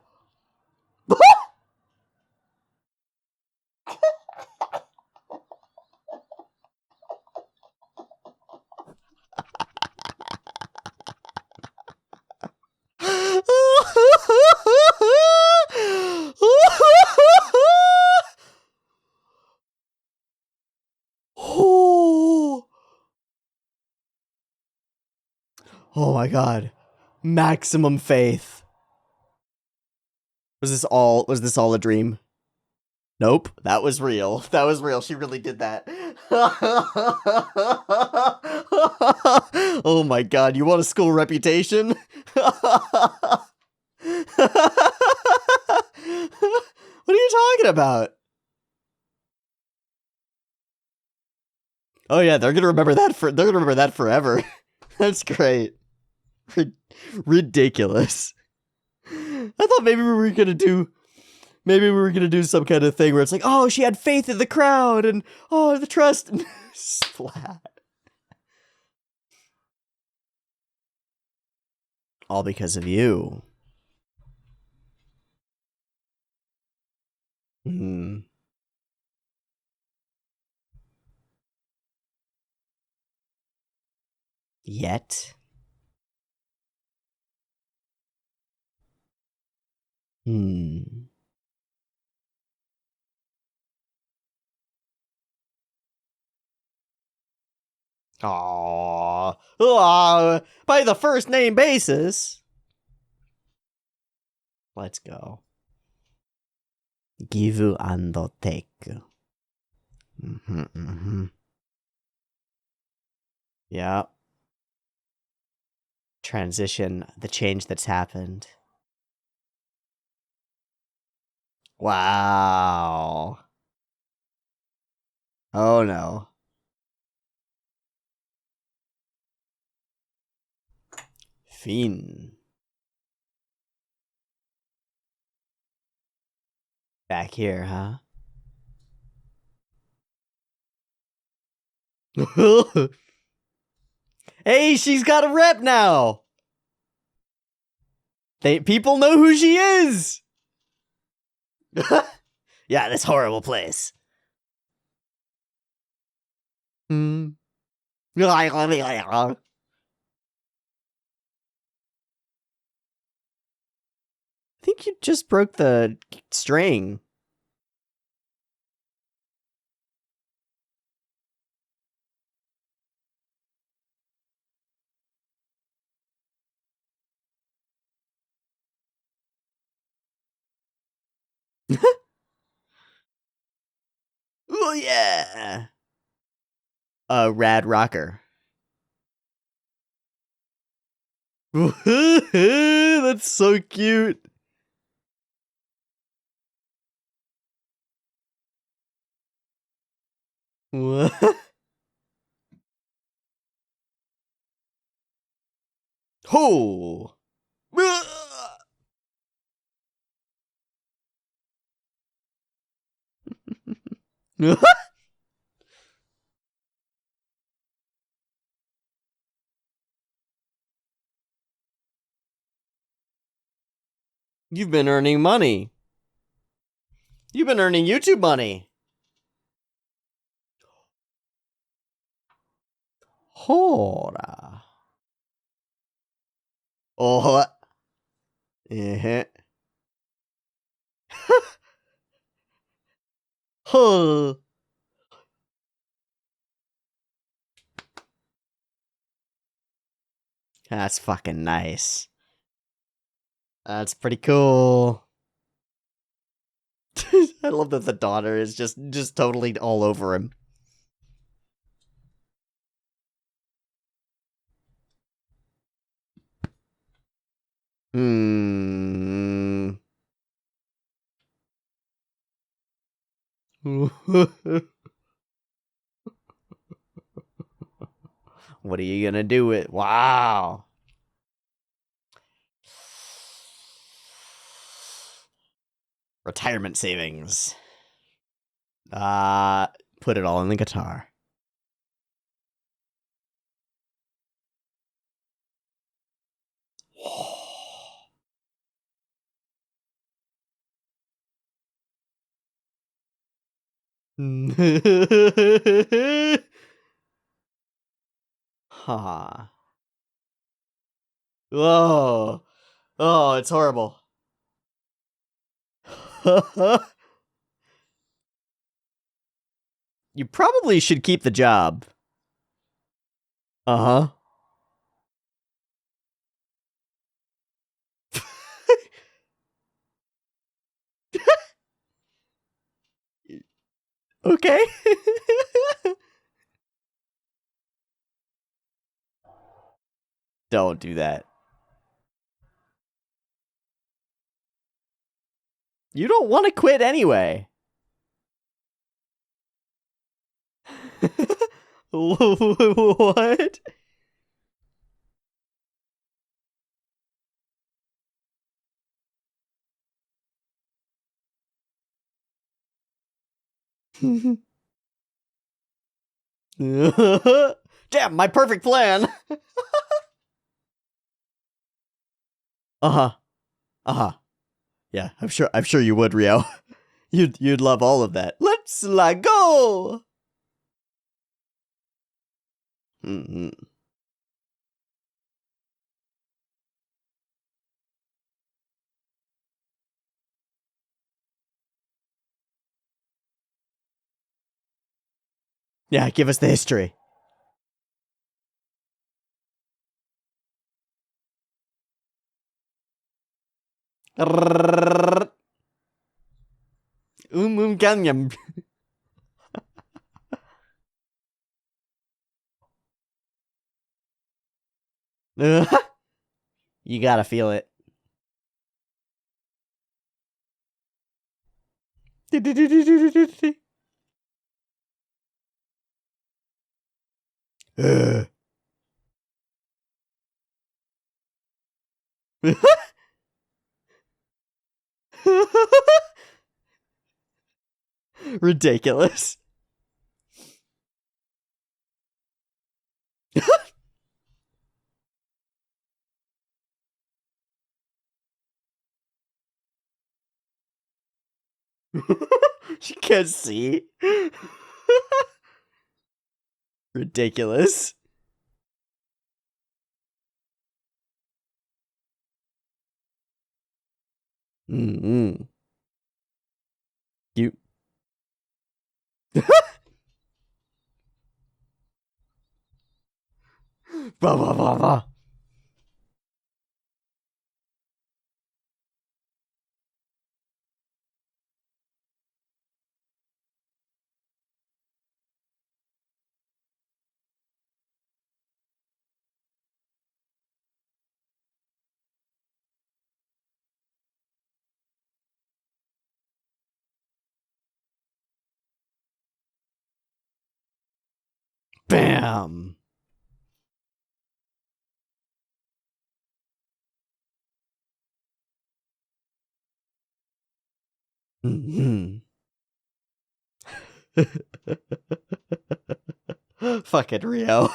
Oh my god. Maximum faith. Was this all a dream? Nope, that was real. That was real. She really did that. Oh my god, you want a school reputation? What are you talking about? Oh yeah, they're gonna remember that forever. That's great. Ridiculous. I thought maybe we were gonna do some kind of thing where it's like, oh, she had faith in the crowd and oh, the trust. Splat. All because of you. Hmm. Yet. Hmm. Aww. By the first name basis. Let's go. Give and take. Mm-hmm, mm-hmm. Yeah. Transition, the change that's happened. Wow. Oh no. Fiend. Back here, huh? Hey, she's got a rep now. People know who she is. Yeah, this horrible place. Hmm. I think you just broke the string. Oh yeah. A rad rocker. That's so cute. What? Ho! You've been earning money. You've been earning YouTube money. Hora. Oh. Yeah. Huh. That's fucking nice. That's pretty cool. I love that the daughter is just totally all over him. Hmm. What are you gonna do with? Wow. Retirement savings. Put it all in the guitar. Ha. Oh. Oh, it's horrible. You probably should keep the job. Uh-huh. Okay. Don't do that. You don't want to quit anyway. What? Damn, my perfect plan. Uh-huh. Uh-huh. Yeah, I'm sure you would, Rio. You'd love all of that. Let's la go. Mm-hmm. Yeah, give us the history. Ganyam. You gotta feel it. Ridiculous. She can't see. Ridiculous. Mm-hmm. You. Bah, bah, bah, bah. Bam. Mm-hmm. Fucking Rio.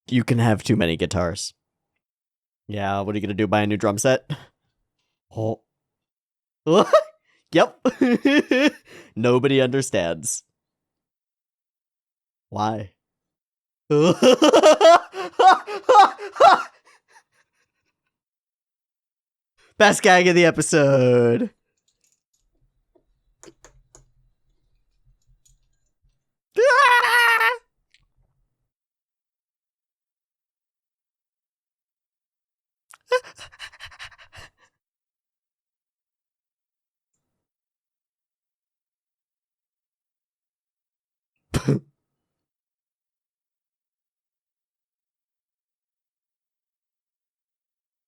You can have too many guitars. Yeah, what are you gonna do? Buy a new drum set? Oh. Yep. Nobody understands. Why? Best gag of the episode.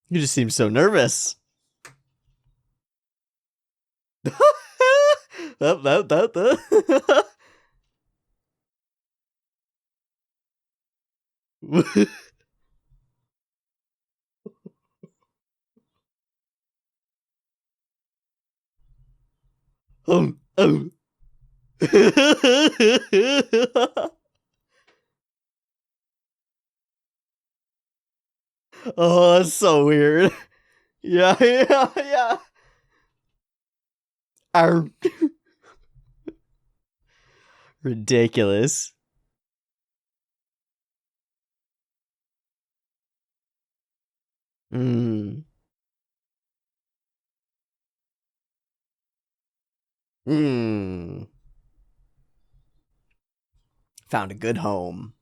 You just seem so nervous. Oh. Oh, that's so weird. Yeah, yeah. Arr. Ridiculous. Mm. Mm. Found a good home.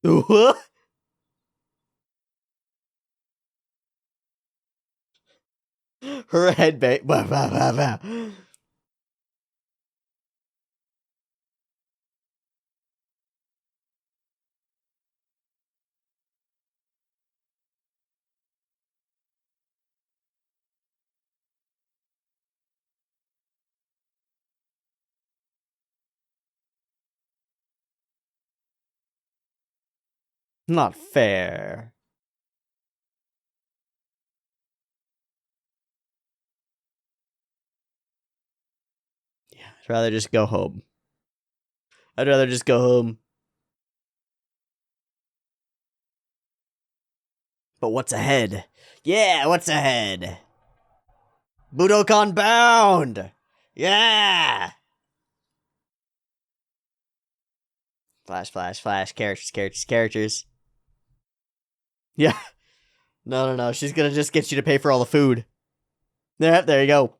What? Her head bang. Not fair. Yeah, I'd rather just go home. I'd rather just go home. But what's ahead? Yeah, what's ahead? Budokan bound! Yeah! Flash, flash, flash. Characters, characters, characters. Yeah. No. She's gonna just get you to pay for all the food. Yeah, there you go.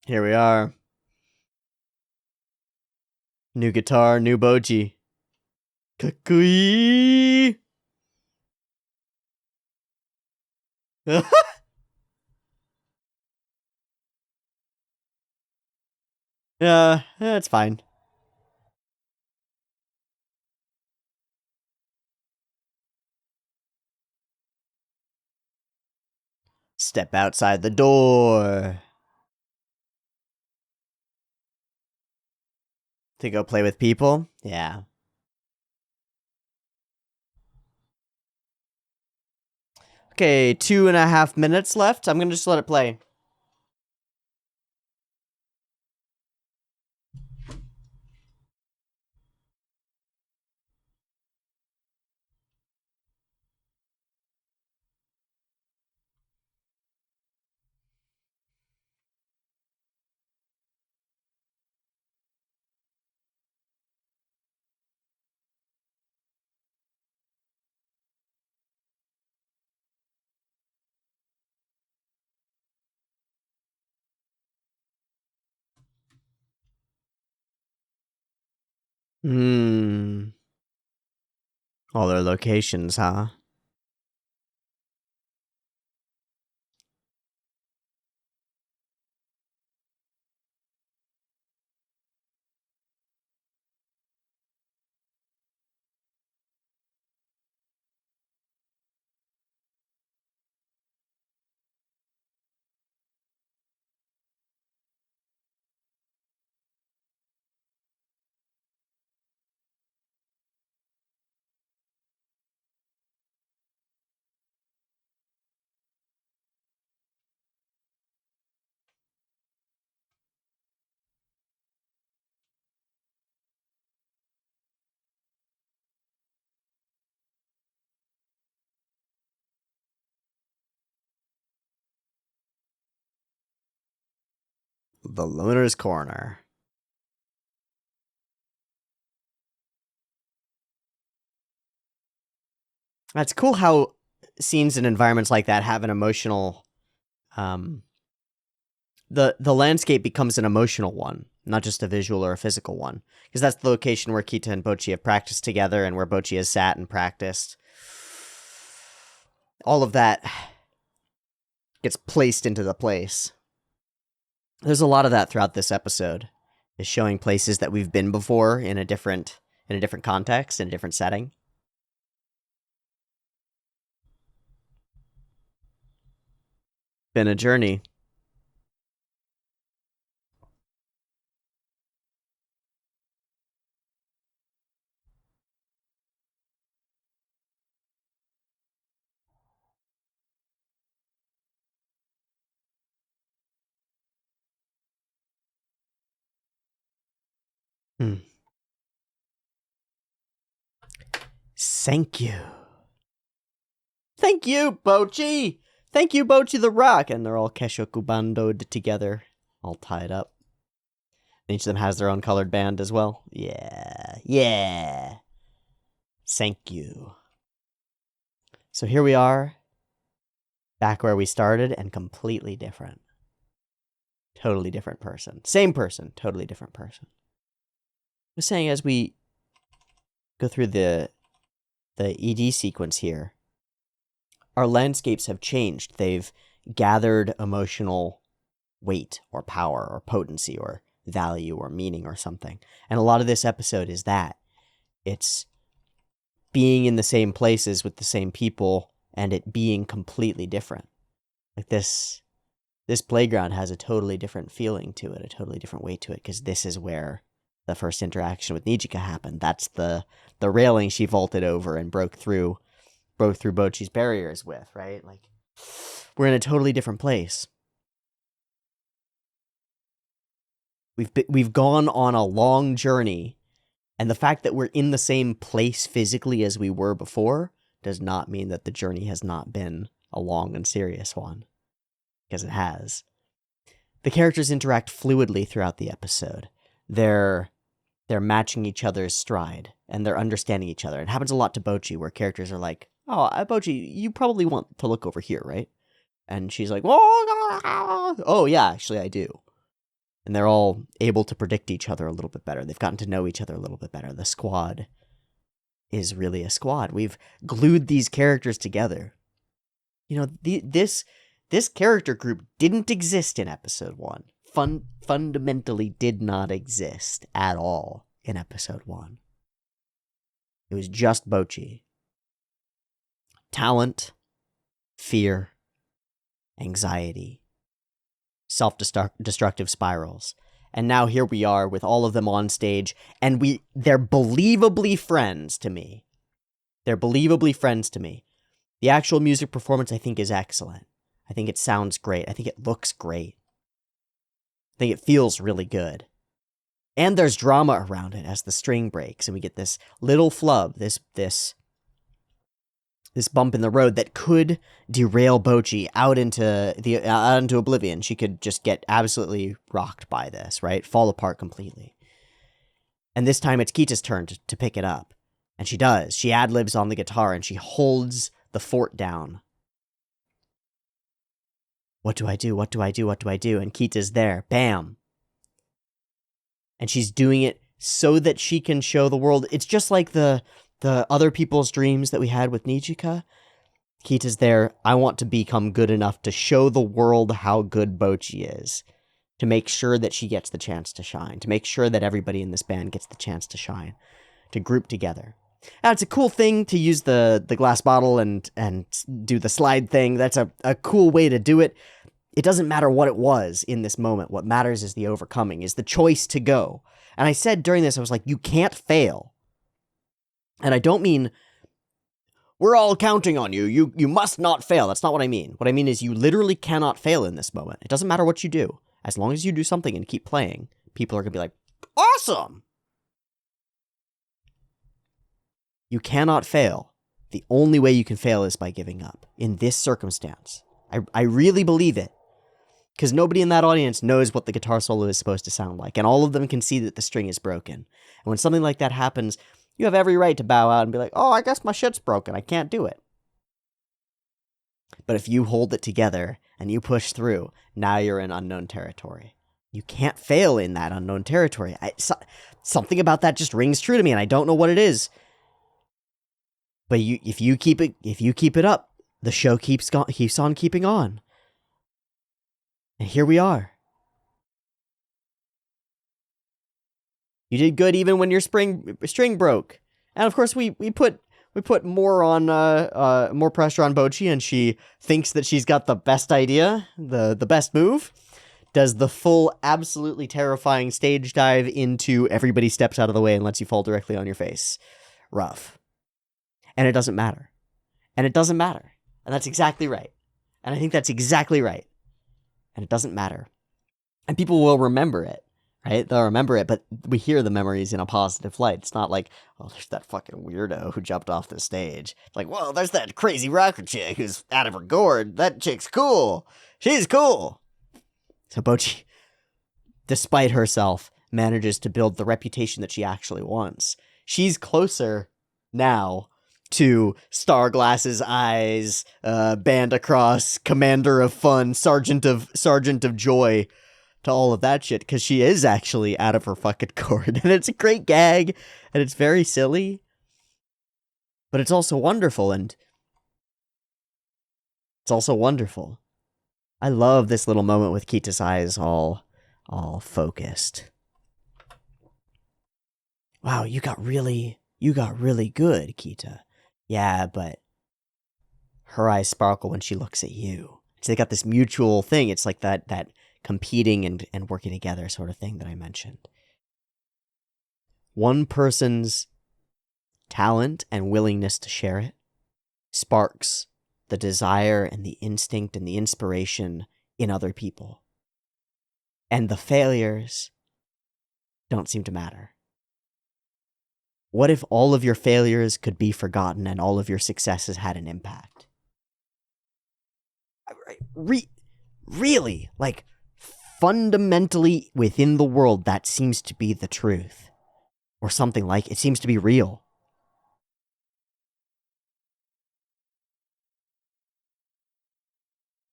Here we are. New guitar, new Bocchi. Kakui! Yeah, it's fine. Step outside the door. To go play with people? Yeah. Okay, 2.5 minutes left. I'm gonna just let it play. Hmm. All their locations, huh? The Loner's Corner. It's cool how scenes and environments like that have an emotional... The landscape becomes an emotional one, not just a visual or a physical one. Because that's the location where Kita and Bocchi have practiced together and where Bocchi has sat and practiced. All of that gets placed into the place. There's a lot of that throughout this episode, is showing places that we've been before in a different context, in a different setting. Been a journey. Thank you. Thank you, Bocchi! Thank you, Bocchi the Rock! And they're all Keshokubandoed together, all tied up. Each of them has their own colored band as well. Yeah. Thank you. So here we are, back where we started, and completely different. Totally different person. Same person, totally different person. I was saying as we go through the ED sequence here, our landscapes have changed. They've gathered emotional weight or power or potency or value or meaning or something. And a lot of this episode is that. It's being in the same places with the same people and it being completely different. Like this playground has a totally different feeling to it, a totally different weight to it, because this is where the first interaction with Nijika happened. That's the railing she vaulted over and broke through Bocchi's barriers with, right? Like, we're in a totally different place. We've gone on a long journey, and the fact that we're in the same place physically as we were before does not mean that the journey has not been a long and serious one, because it has. The characters interact fluidly throughout the episode. They're matching each other's stride, and they're understanding each other. It happens a lot to Bocchi, where characters are like, "Oh, Bocchi, you probably want to look over here, right?" And she's like, "Oh, yeah, actually I do." And they're all able to predict each other a little bit better. They've gotten to know each other a little bit better. The squad is really a squad. We've glued these characters together. You know, this character group didn't exist in episode 1. Fundamentally did not exist at all in episode 1. It was just Bocchi. Talent, fear, anxiety, self-destructive spirals. And now here we are with all of them on stage, and they're believably friends to me. They're believably friends to me. The actual music performance, I think, is excellent. I think it sounds great. I think it looks great. I think it feels really good. And there's drama around it as the string breaks, and we get this little flub, this bump in the road that could derail Bocchi out into oblivion. She could just get absolutely rocked by this, right? Fall apart completely. And this time it's Kita's turn to pick it up. And she does. She ad-libs on the guitar, and she holds the fort down. What do I do? What do I do? What do I do? And Kita's there. Bam. And she's doing it so that she can show the world. It's just like the other people's dreams that we had with Nijika. Kita's there. I want to become good enough to show the world how good Bocchi is. To make sure that she gets the chance to shine. To make sure that everybody in this band gets the chance to shine. To group together. Now, it's a cool thing to use the glass bottle and do the slide thing. That's a cool way to do it. It doesn't matter what it was in this moment. What matters is the overcoming, is the choice to go. And I said during this, I was like, you can't fail. And I don't mean, we're all counting on you. You must not fail. That's not what I mean. What I mean is you literally cannot fail in this moment. It doesn't matter what you do. As long as you do something and keep playing, people are going to be like, awesome! You cannot fail. The only way you can fail is by giving up. In this circumstance. I really believe it. Because nobody in that audience knows what the guitar solo is supposed to sound like, and all of them can see that the string is broken. And when something like that happens, you have every right to bow out and be like, oh, I guess my shit's broken, I can't do it. But if you hold it together and you push through, now you're in unknown territory. You can't fail in that unknown territory. Something about that just rings true to me, and I don't know what it is. But if you keep it up, the show keeps on keeping on. And here we are. You did good even when your string broke. And of course, we put more on more pressure on Bocchi, and she thinks that she's got the best idea, the best move. Does the full, absolutely terrifying stage dive into everybody steps out of the way and lets you fall directly on your face. Rough. And it doesn't matter. And it doesn't matter. And that's exactly right. And I think that's exactly right. And it doesn't matter. And people will remember it, right? They'll remember it, but we hear the memories in a positive light. It's not like, oh, there's that fucking weirdo who jumped off the stage. It's like, whoa, there's that crazy rocker chick who's out of her gourd. That chick's cool. She's cool. So Bocchi, despite herself, manages to build the reputation that she actually wants. She's closer now to Star Glasses Eyes, Band Across, Commander of Fun, Sergeant of Joy, to all of that shit, because she is actually out of her fucking gourd. And it's a great gag, and it's very silly, but it's also wonderful, and it's also wonderful. I love this little moment with Kita's eyes all focused. Wow, you got really good, Kita. Yeah, but her eyes sparkle when she looks at you. So they got this mutual thing. It's like that competing and working together sort of thing that I mentioned. One person's talent and willingness to share it sparks the desire and the instinct and the inspiration in other people. And the failures don't seem to matter. What if all of your failures could be forgotten and all of your successes had an impact? Really, like, fundamentally within the world, that seems to be the truth. Or something like it seems to be real.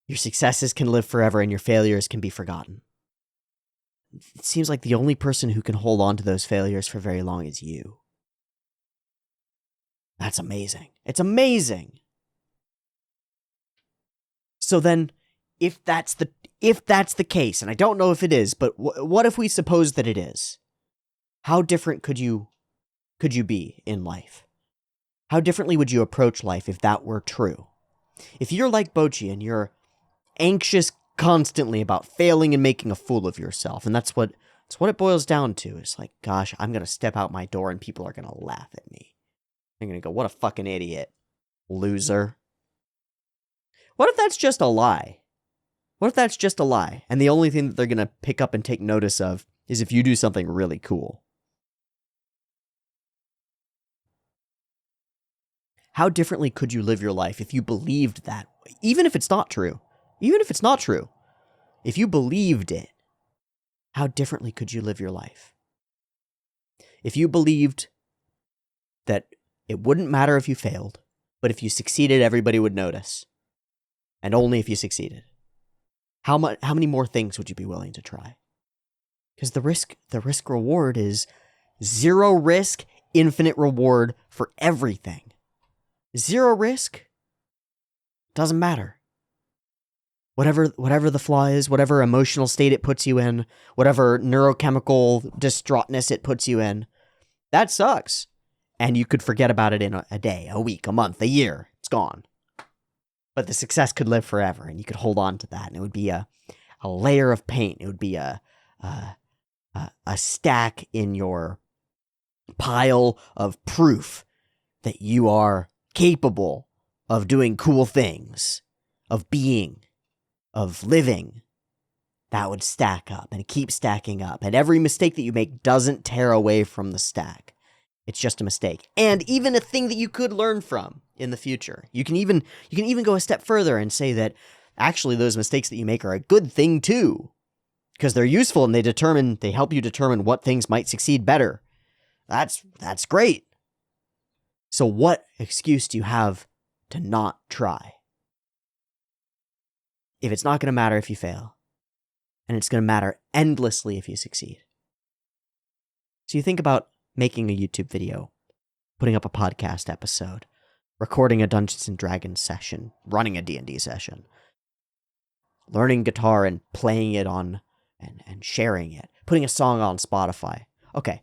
Your successes can live forever and your failures can be forgotten. It seems like the only person who can hold on to those failures for very long is you. That's amazing. It's amazing. So then, if that's the case, and I don't know if it is, but what if we suppose that it is? How different could you be in life? How differently would you approach life if that were true? If you're like Bocchi and you're anxious constantly about failing and making a fool of yourself, and that's what it boils down to. It's like, gosh, I'm gonna step out my door and people are gonna laugh at me. They're gonna go, what a fucking idiot, loser. What if that's just a lie? What if that's just a lie, and the only thing that they're gonna pick up and take notice of is if you do something really cool? How differently could you live your life if you believed that? Even if it's not true. Even if it's not true. If you believed it, how differently could you live your life? If you believed that it wouldn't matter if you failed, but if you succeeded, everybody would notice. And only if you succeeded. How many more things would you be willing to try? Because the risk reward is zero risk, infinite reward for everything. Zero risk doesn't matter. Whatever the flaw is, whatever emotional state it puts you in, whatever neurochemical distraughtness it puts you in, that sucks. And you could forget about it in a day, a week, a month, a year. It's gone. But the success could live forever, and you could hold on to that, and it would be a layer of paint. It would be a stack in your pile of proof that you are capable of doing cool things, of being, of living. That would stack up and keep stacking up. And every mistake that you make doesn't tear away from the stack. It's just a mistake. And even a thing that you could learn from in the future. You can even go a step further and say that actually those mistakes that you make are a good thing too, because they're useful and they help you determine what things might succeed better. That's great. So what excuse do you have to not try? If it's not going to matter if you fail, and it's going to matter endlessly if you succeed. So you think about making a YouTube video, putting up a podcast episode, recording a Dungeons & Dragons session, running a D&D session, learning guitar and playing it on and sharing it, putting a song on Spotify, okay,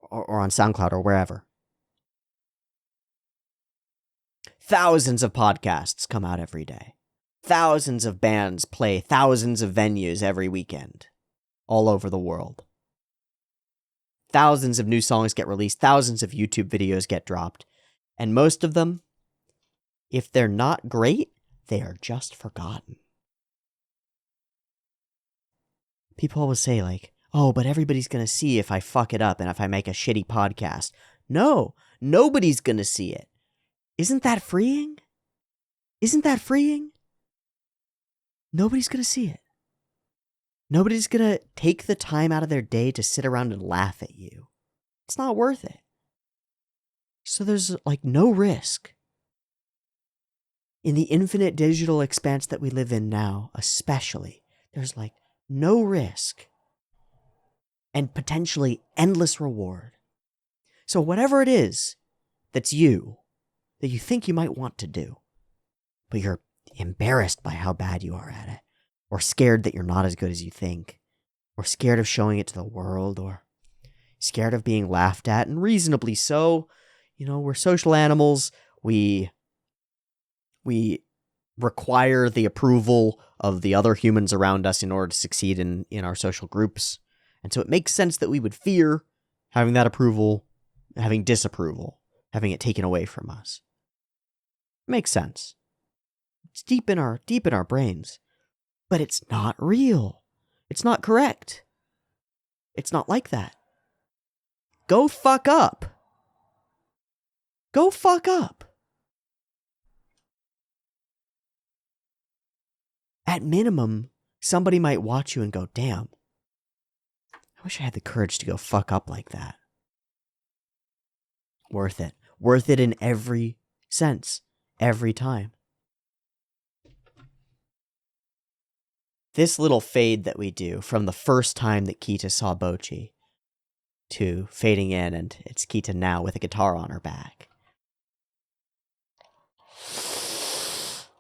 or on SoundCloud or wherever. Thousands of podcasts come out every day. Thousands of bands play thousands of venues every weekend, all over the world. Thousands of new songs get released, thousands of YouTube videos get dropped, and most of them, if they're not great, they are just forgotten. People always say like, oh, but everybody's gonna see if I fuck it up and if I make a shitty podcast. No, nobody's gonna see it. Isn't that freeing? Isn't that freeing? Nobody's gonna see it. Nobody's gonna take the time out of their day to sit around and laugh at you. It's not worth it. So there's like no risk. In the infinite digital expanse that we live in now, especially, there's like no risk and potentially endless reward. So whatever it is that's you, that you think you might want to do, but you're embarrassed by how bad you are at it, or scared that you're not as good as you think, or scared of showing it to the world, or scared of being laughed at, and reasonably so. You know, we're social animals. We require the approval of the other humans around us in order to succeed in our social groups. And so it makes sense that we would fear having that approval, having disapproval, having it taken away from us. It makes sense. It's deep in our brains. But it's not real. It's not correct. It's not like that. Go fuck up. Go fuck up. At minimum, somebody might watch you and go, damn, I wish I had the courage to go fuck up like that. Worth it. Worth it in every sense. Every time. This little fade that we do from the first time that Kita saw Bocchi to fading in and it's Kita now with a guitar on her back.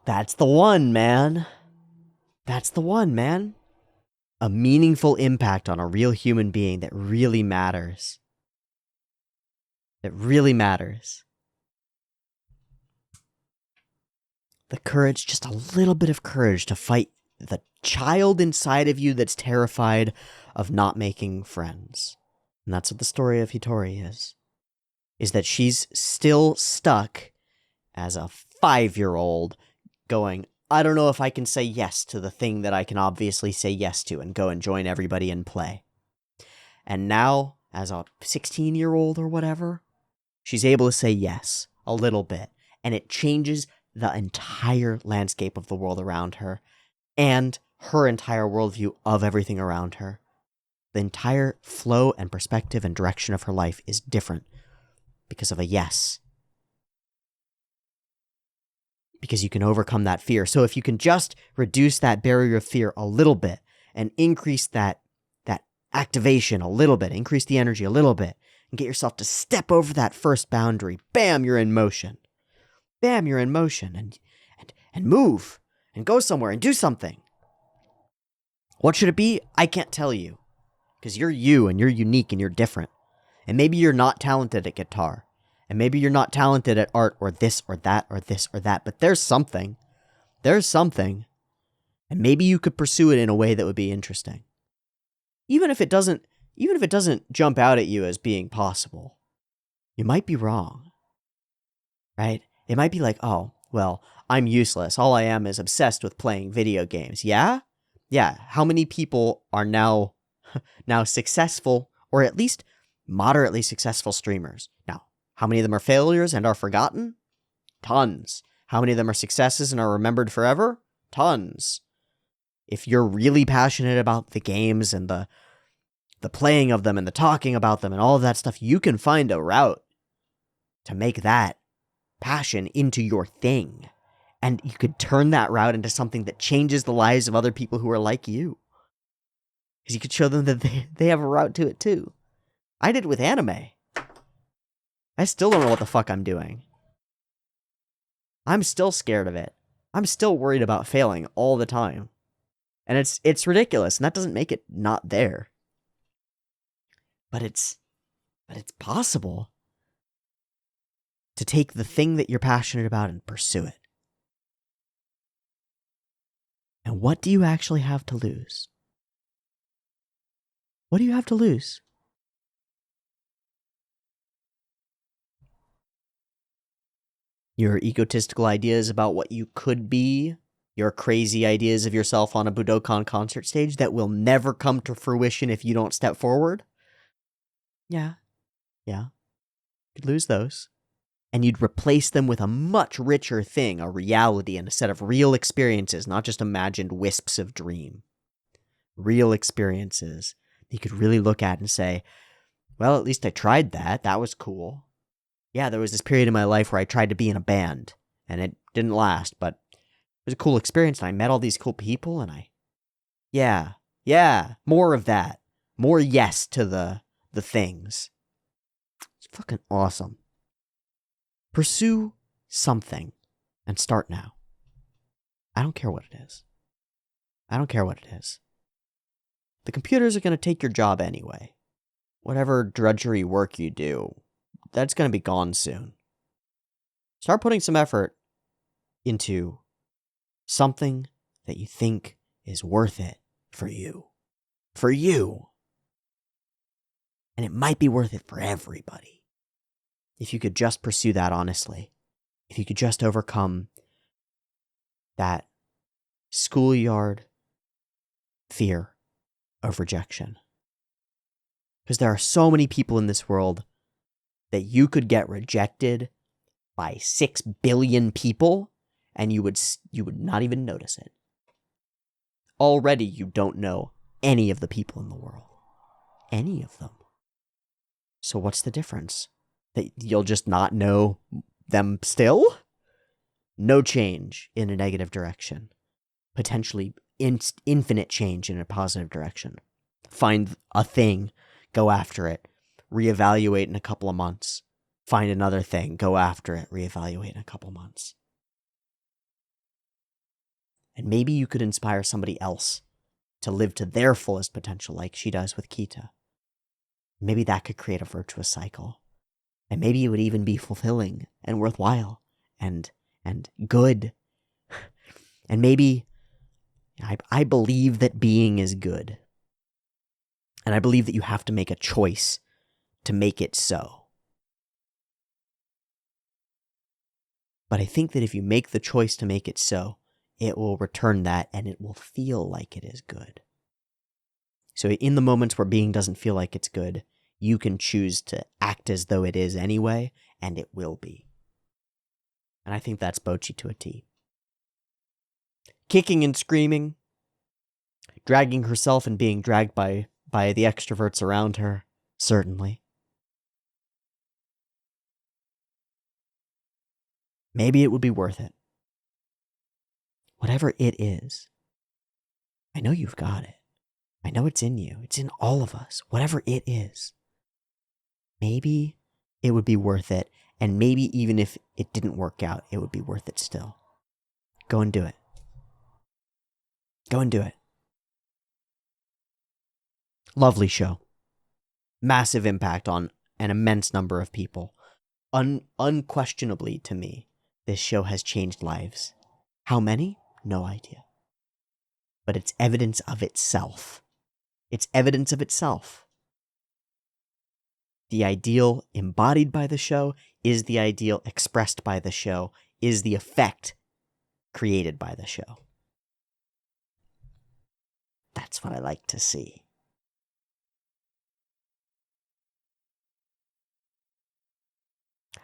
That's the one, man. That's the one, man. A meaningful impact on a real human being that really matters. That really matters. The courage, just a little bit of courage to fight the child inside of you that's terrified of not making friends. And that's what the story of Hitori is that she's still stuck as a 5-year-old going, I don't know if I can say yes to the thing that I can obviously say yes to and go and join everybody and play. And now, as a 16-year-old or whatever, she's able to say yes a little bit. And it changes the entire landscape of the world around her and her entire worldview of everything around her. The entire flow and perspective and direction of her life is different because of a yes. Because you can overcome that fear. So if you can just reduce that barrier of fear a little bit and increase that activation a little bit, increase the energy a little bit, and get yourself to step over that first boundary, bam, you're in motion. Bam, you're in motion and move and go somewhere and do something. What should it be? I can't tell you. Because you're you and you're unique and you're different. And maybe you're not talented at guitar. And maybe you're not talented at art or this or that or this or that. But there's something. There's something. And maybe you could pursue it in a way that would be interesting. Even if it doesn't jump out at you as being possible, you might be wrong. Right? It might be like, oh, well, I'm useless. All I am is obsessed with playing video games. Yeah? Yeah. How many people are now successful, or at least moderately successful streamers? Now, how many of them are failures and are forgotten? Tons. How many of them are successes and are remembered forever? Tons. If you're really passionate about the games and the playing of them and the talking about them and all of that stuff, you can find a route to make that passion into your thing. And you could turn that route into something that changes the lives of other people who are like you. Because you could show them that they have a route to it too. I did with anime. I still don't know what the fuck I'm doing. I'm still scared of it. I'm still worried about failing all the time. And it's ridiculous, and that doesn't make it not there. But it's possible to take the thing that you're passionate about and pursue it. And what do you actually have to lose? What do you have to lose? Your egotistical ideas about what you could be, your crazy ideas of yourself on a Budokan concert stage that will never come to fruition if you don't step forward? Yeah. You'd lose those. And you'd replace them with a much richer thing, a reality and a set of real experiences, not just imagined wisps of dream. Real experiences that you could really look at and say, well, at least I tried that. That was cool. Yeah, there was this period in my life where I tried to be in a band, and it didn't last, but it was a cool experience, and I met all these cool people, and yeah, more of that. More yes to the things. It's fucking awesome. Pursue something, and start now. I don't care what it is. The computers are going to take your job anyway. Whatever drudgery work you do, that's going to be gone soon. Start putting some effort into something that you think is worth it for you. For you. And it might be worth it for everybody. If you could just pursue that honestly. If you could just overcome that schoolyard fear of rejection. Because there are so many people in this world that you could get rejected by 6 billion people and you would not even notice it. Already you don't know any of the people in the world. Any of them. So what's the difference? That you'll just not know them still? No change in a negative direction. Potentially infinite change in a positive direction. Find a thing, go after it, reevaluate in a couple of months. Find another thing, go after it, reevaluate in a couple of months. And maybe you could inspire somebody else to live to their fullest potential like she does with Kita. Maybe that could create a virtuous cycle. And maybe it would even be fulfilling and worthwhile and good. And maybe I believe that being is good. And I believe that you have to make a choice to make it so. But I think that if you make the choice to make it so, it will return that and it will feel like it is good. So in the moments where being doesn't feel like it's good, you can choose to act as though it is anyway, and it will be. And I think that's Bocchi to a T. Kicking and screaming, dragging herself and being dragged by the extroverts around her, certainly. Maybe it would be worth it. Whatever it is, I know you've got it. I know it's in you. It's in all of us. Whatever it is. Maybe it would be worth it. And maybe even if it didn't work out, it would be worth it still. Go and do it. Go and do it. Lovely show. Massive impact on an immense number of people. Unquestionably to me, this show has changed lives. How many? No idea. But it's evidence of itself. It's evidence of itself. The ideal embodied by the show is the ideal expressed by the show, is the effect created by the show. That's what I like to see.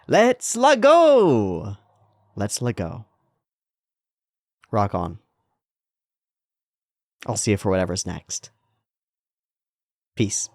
Let's let go! Let's let go. Rock on. I'll see you for whatever's next. Peace.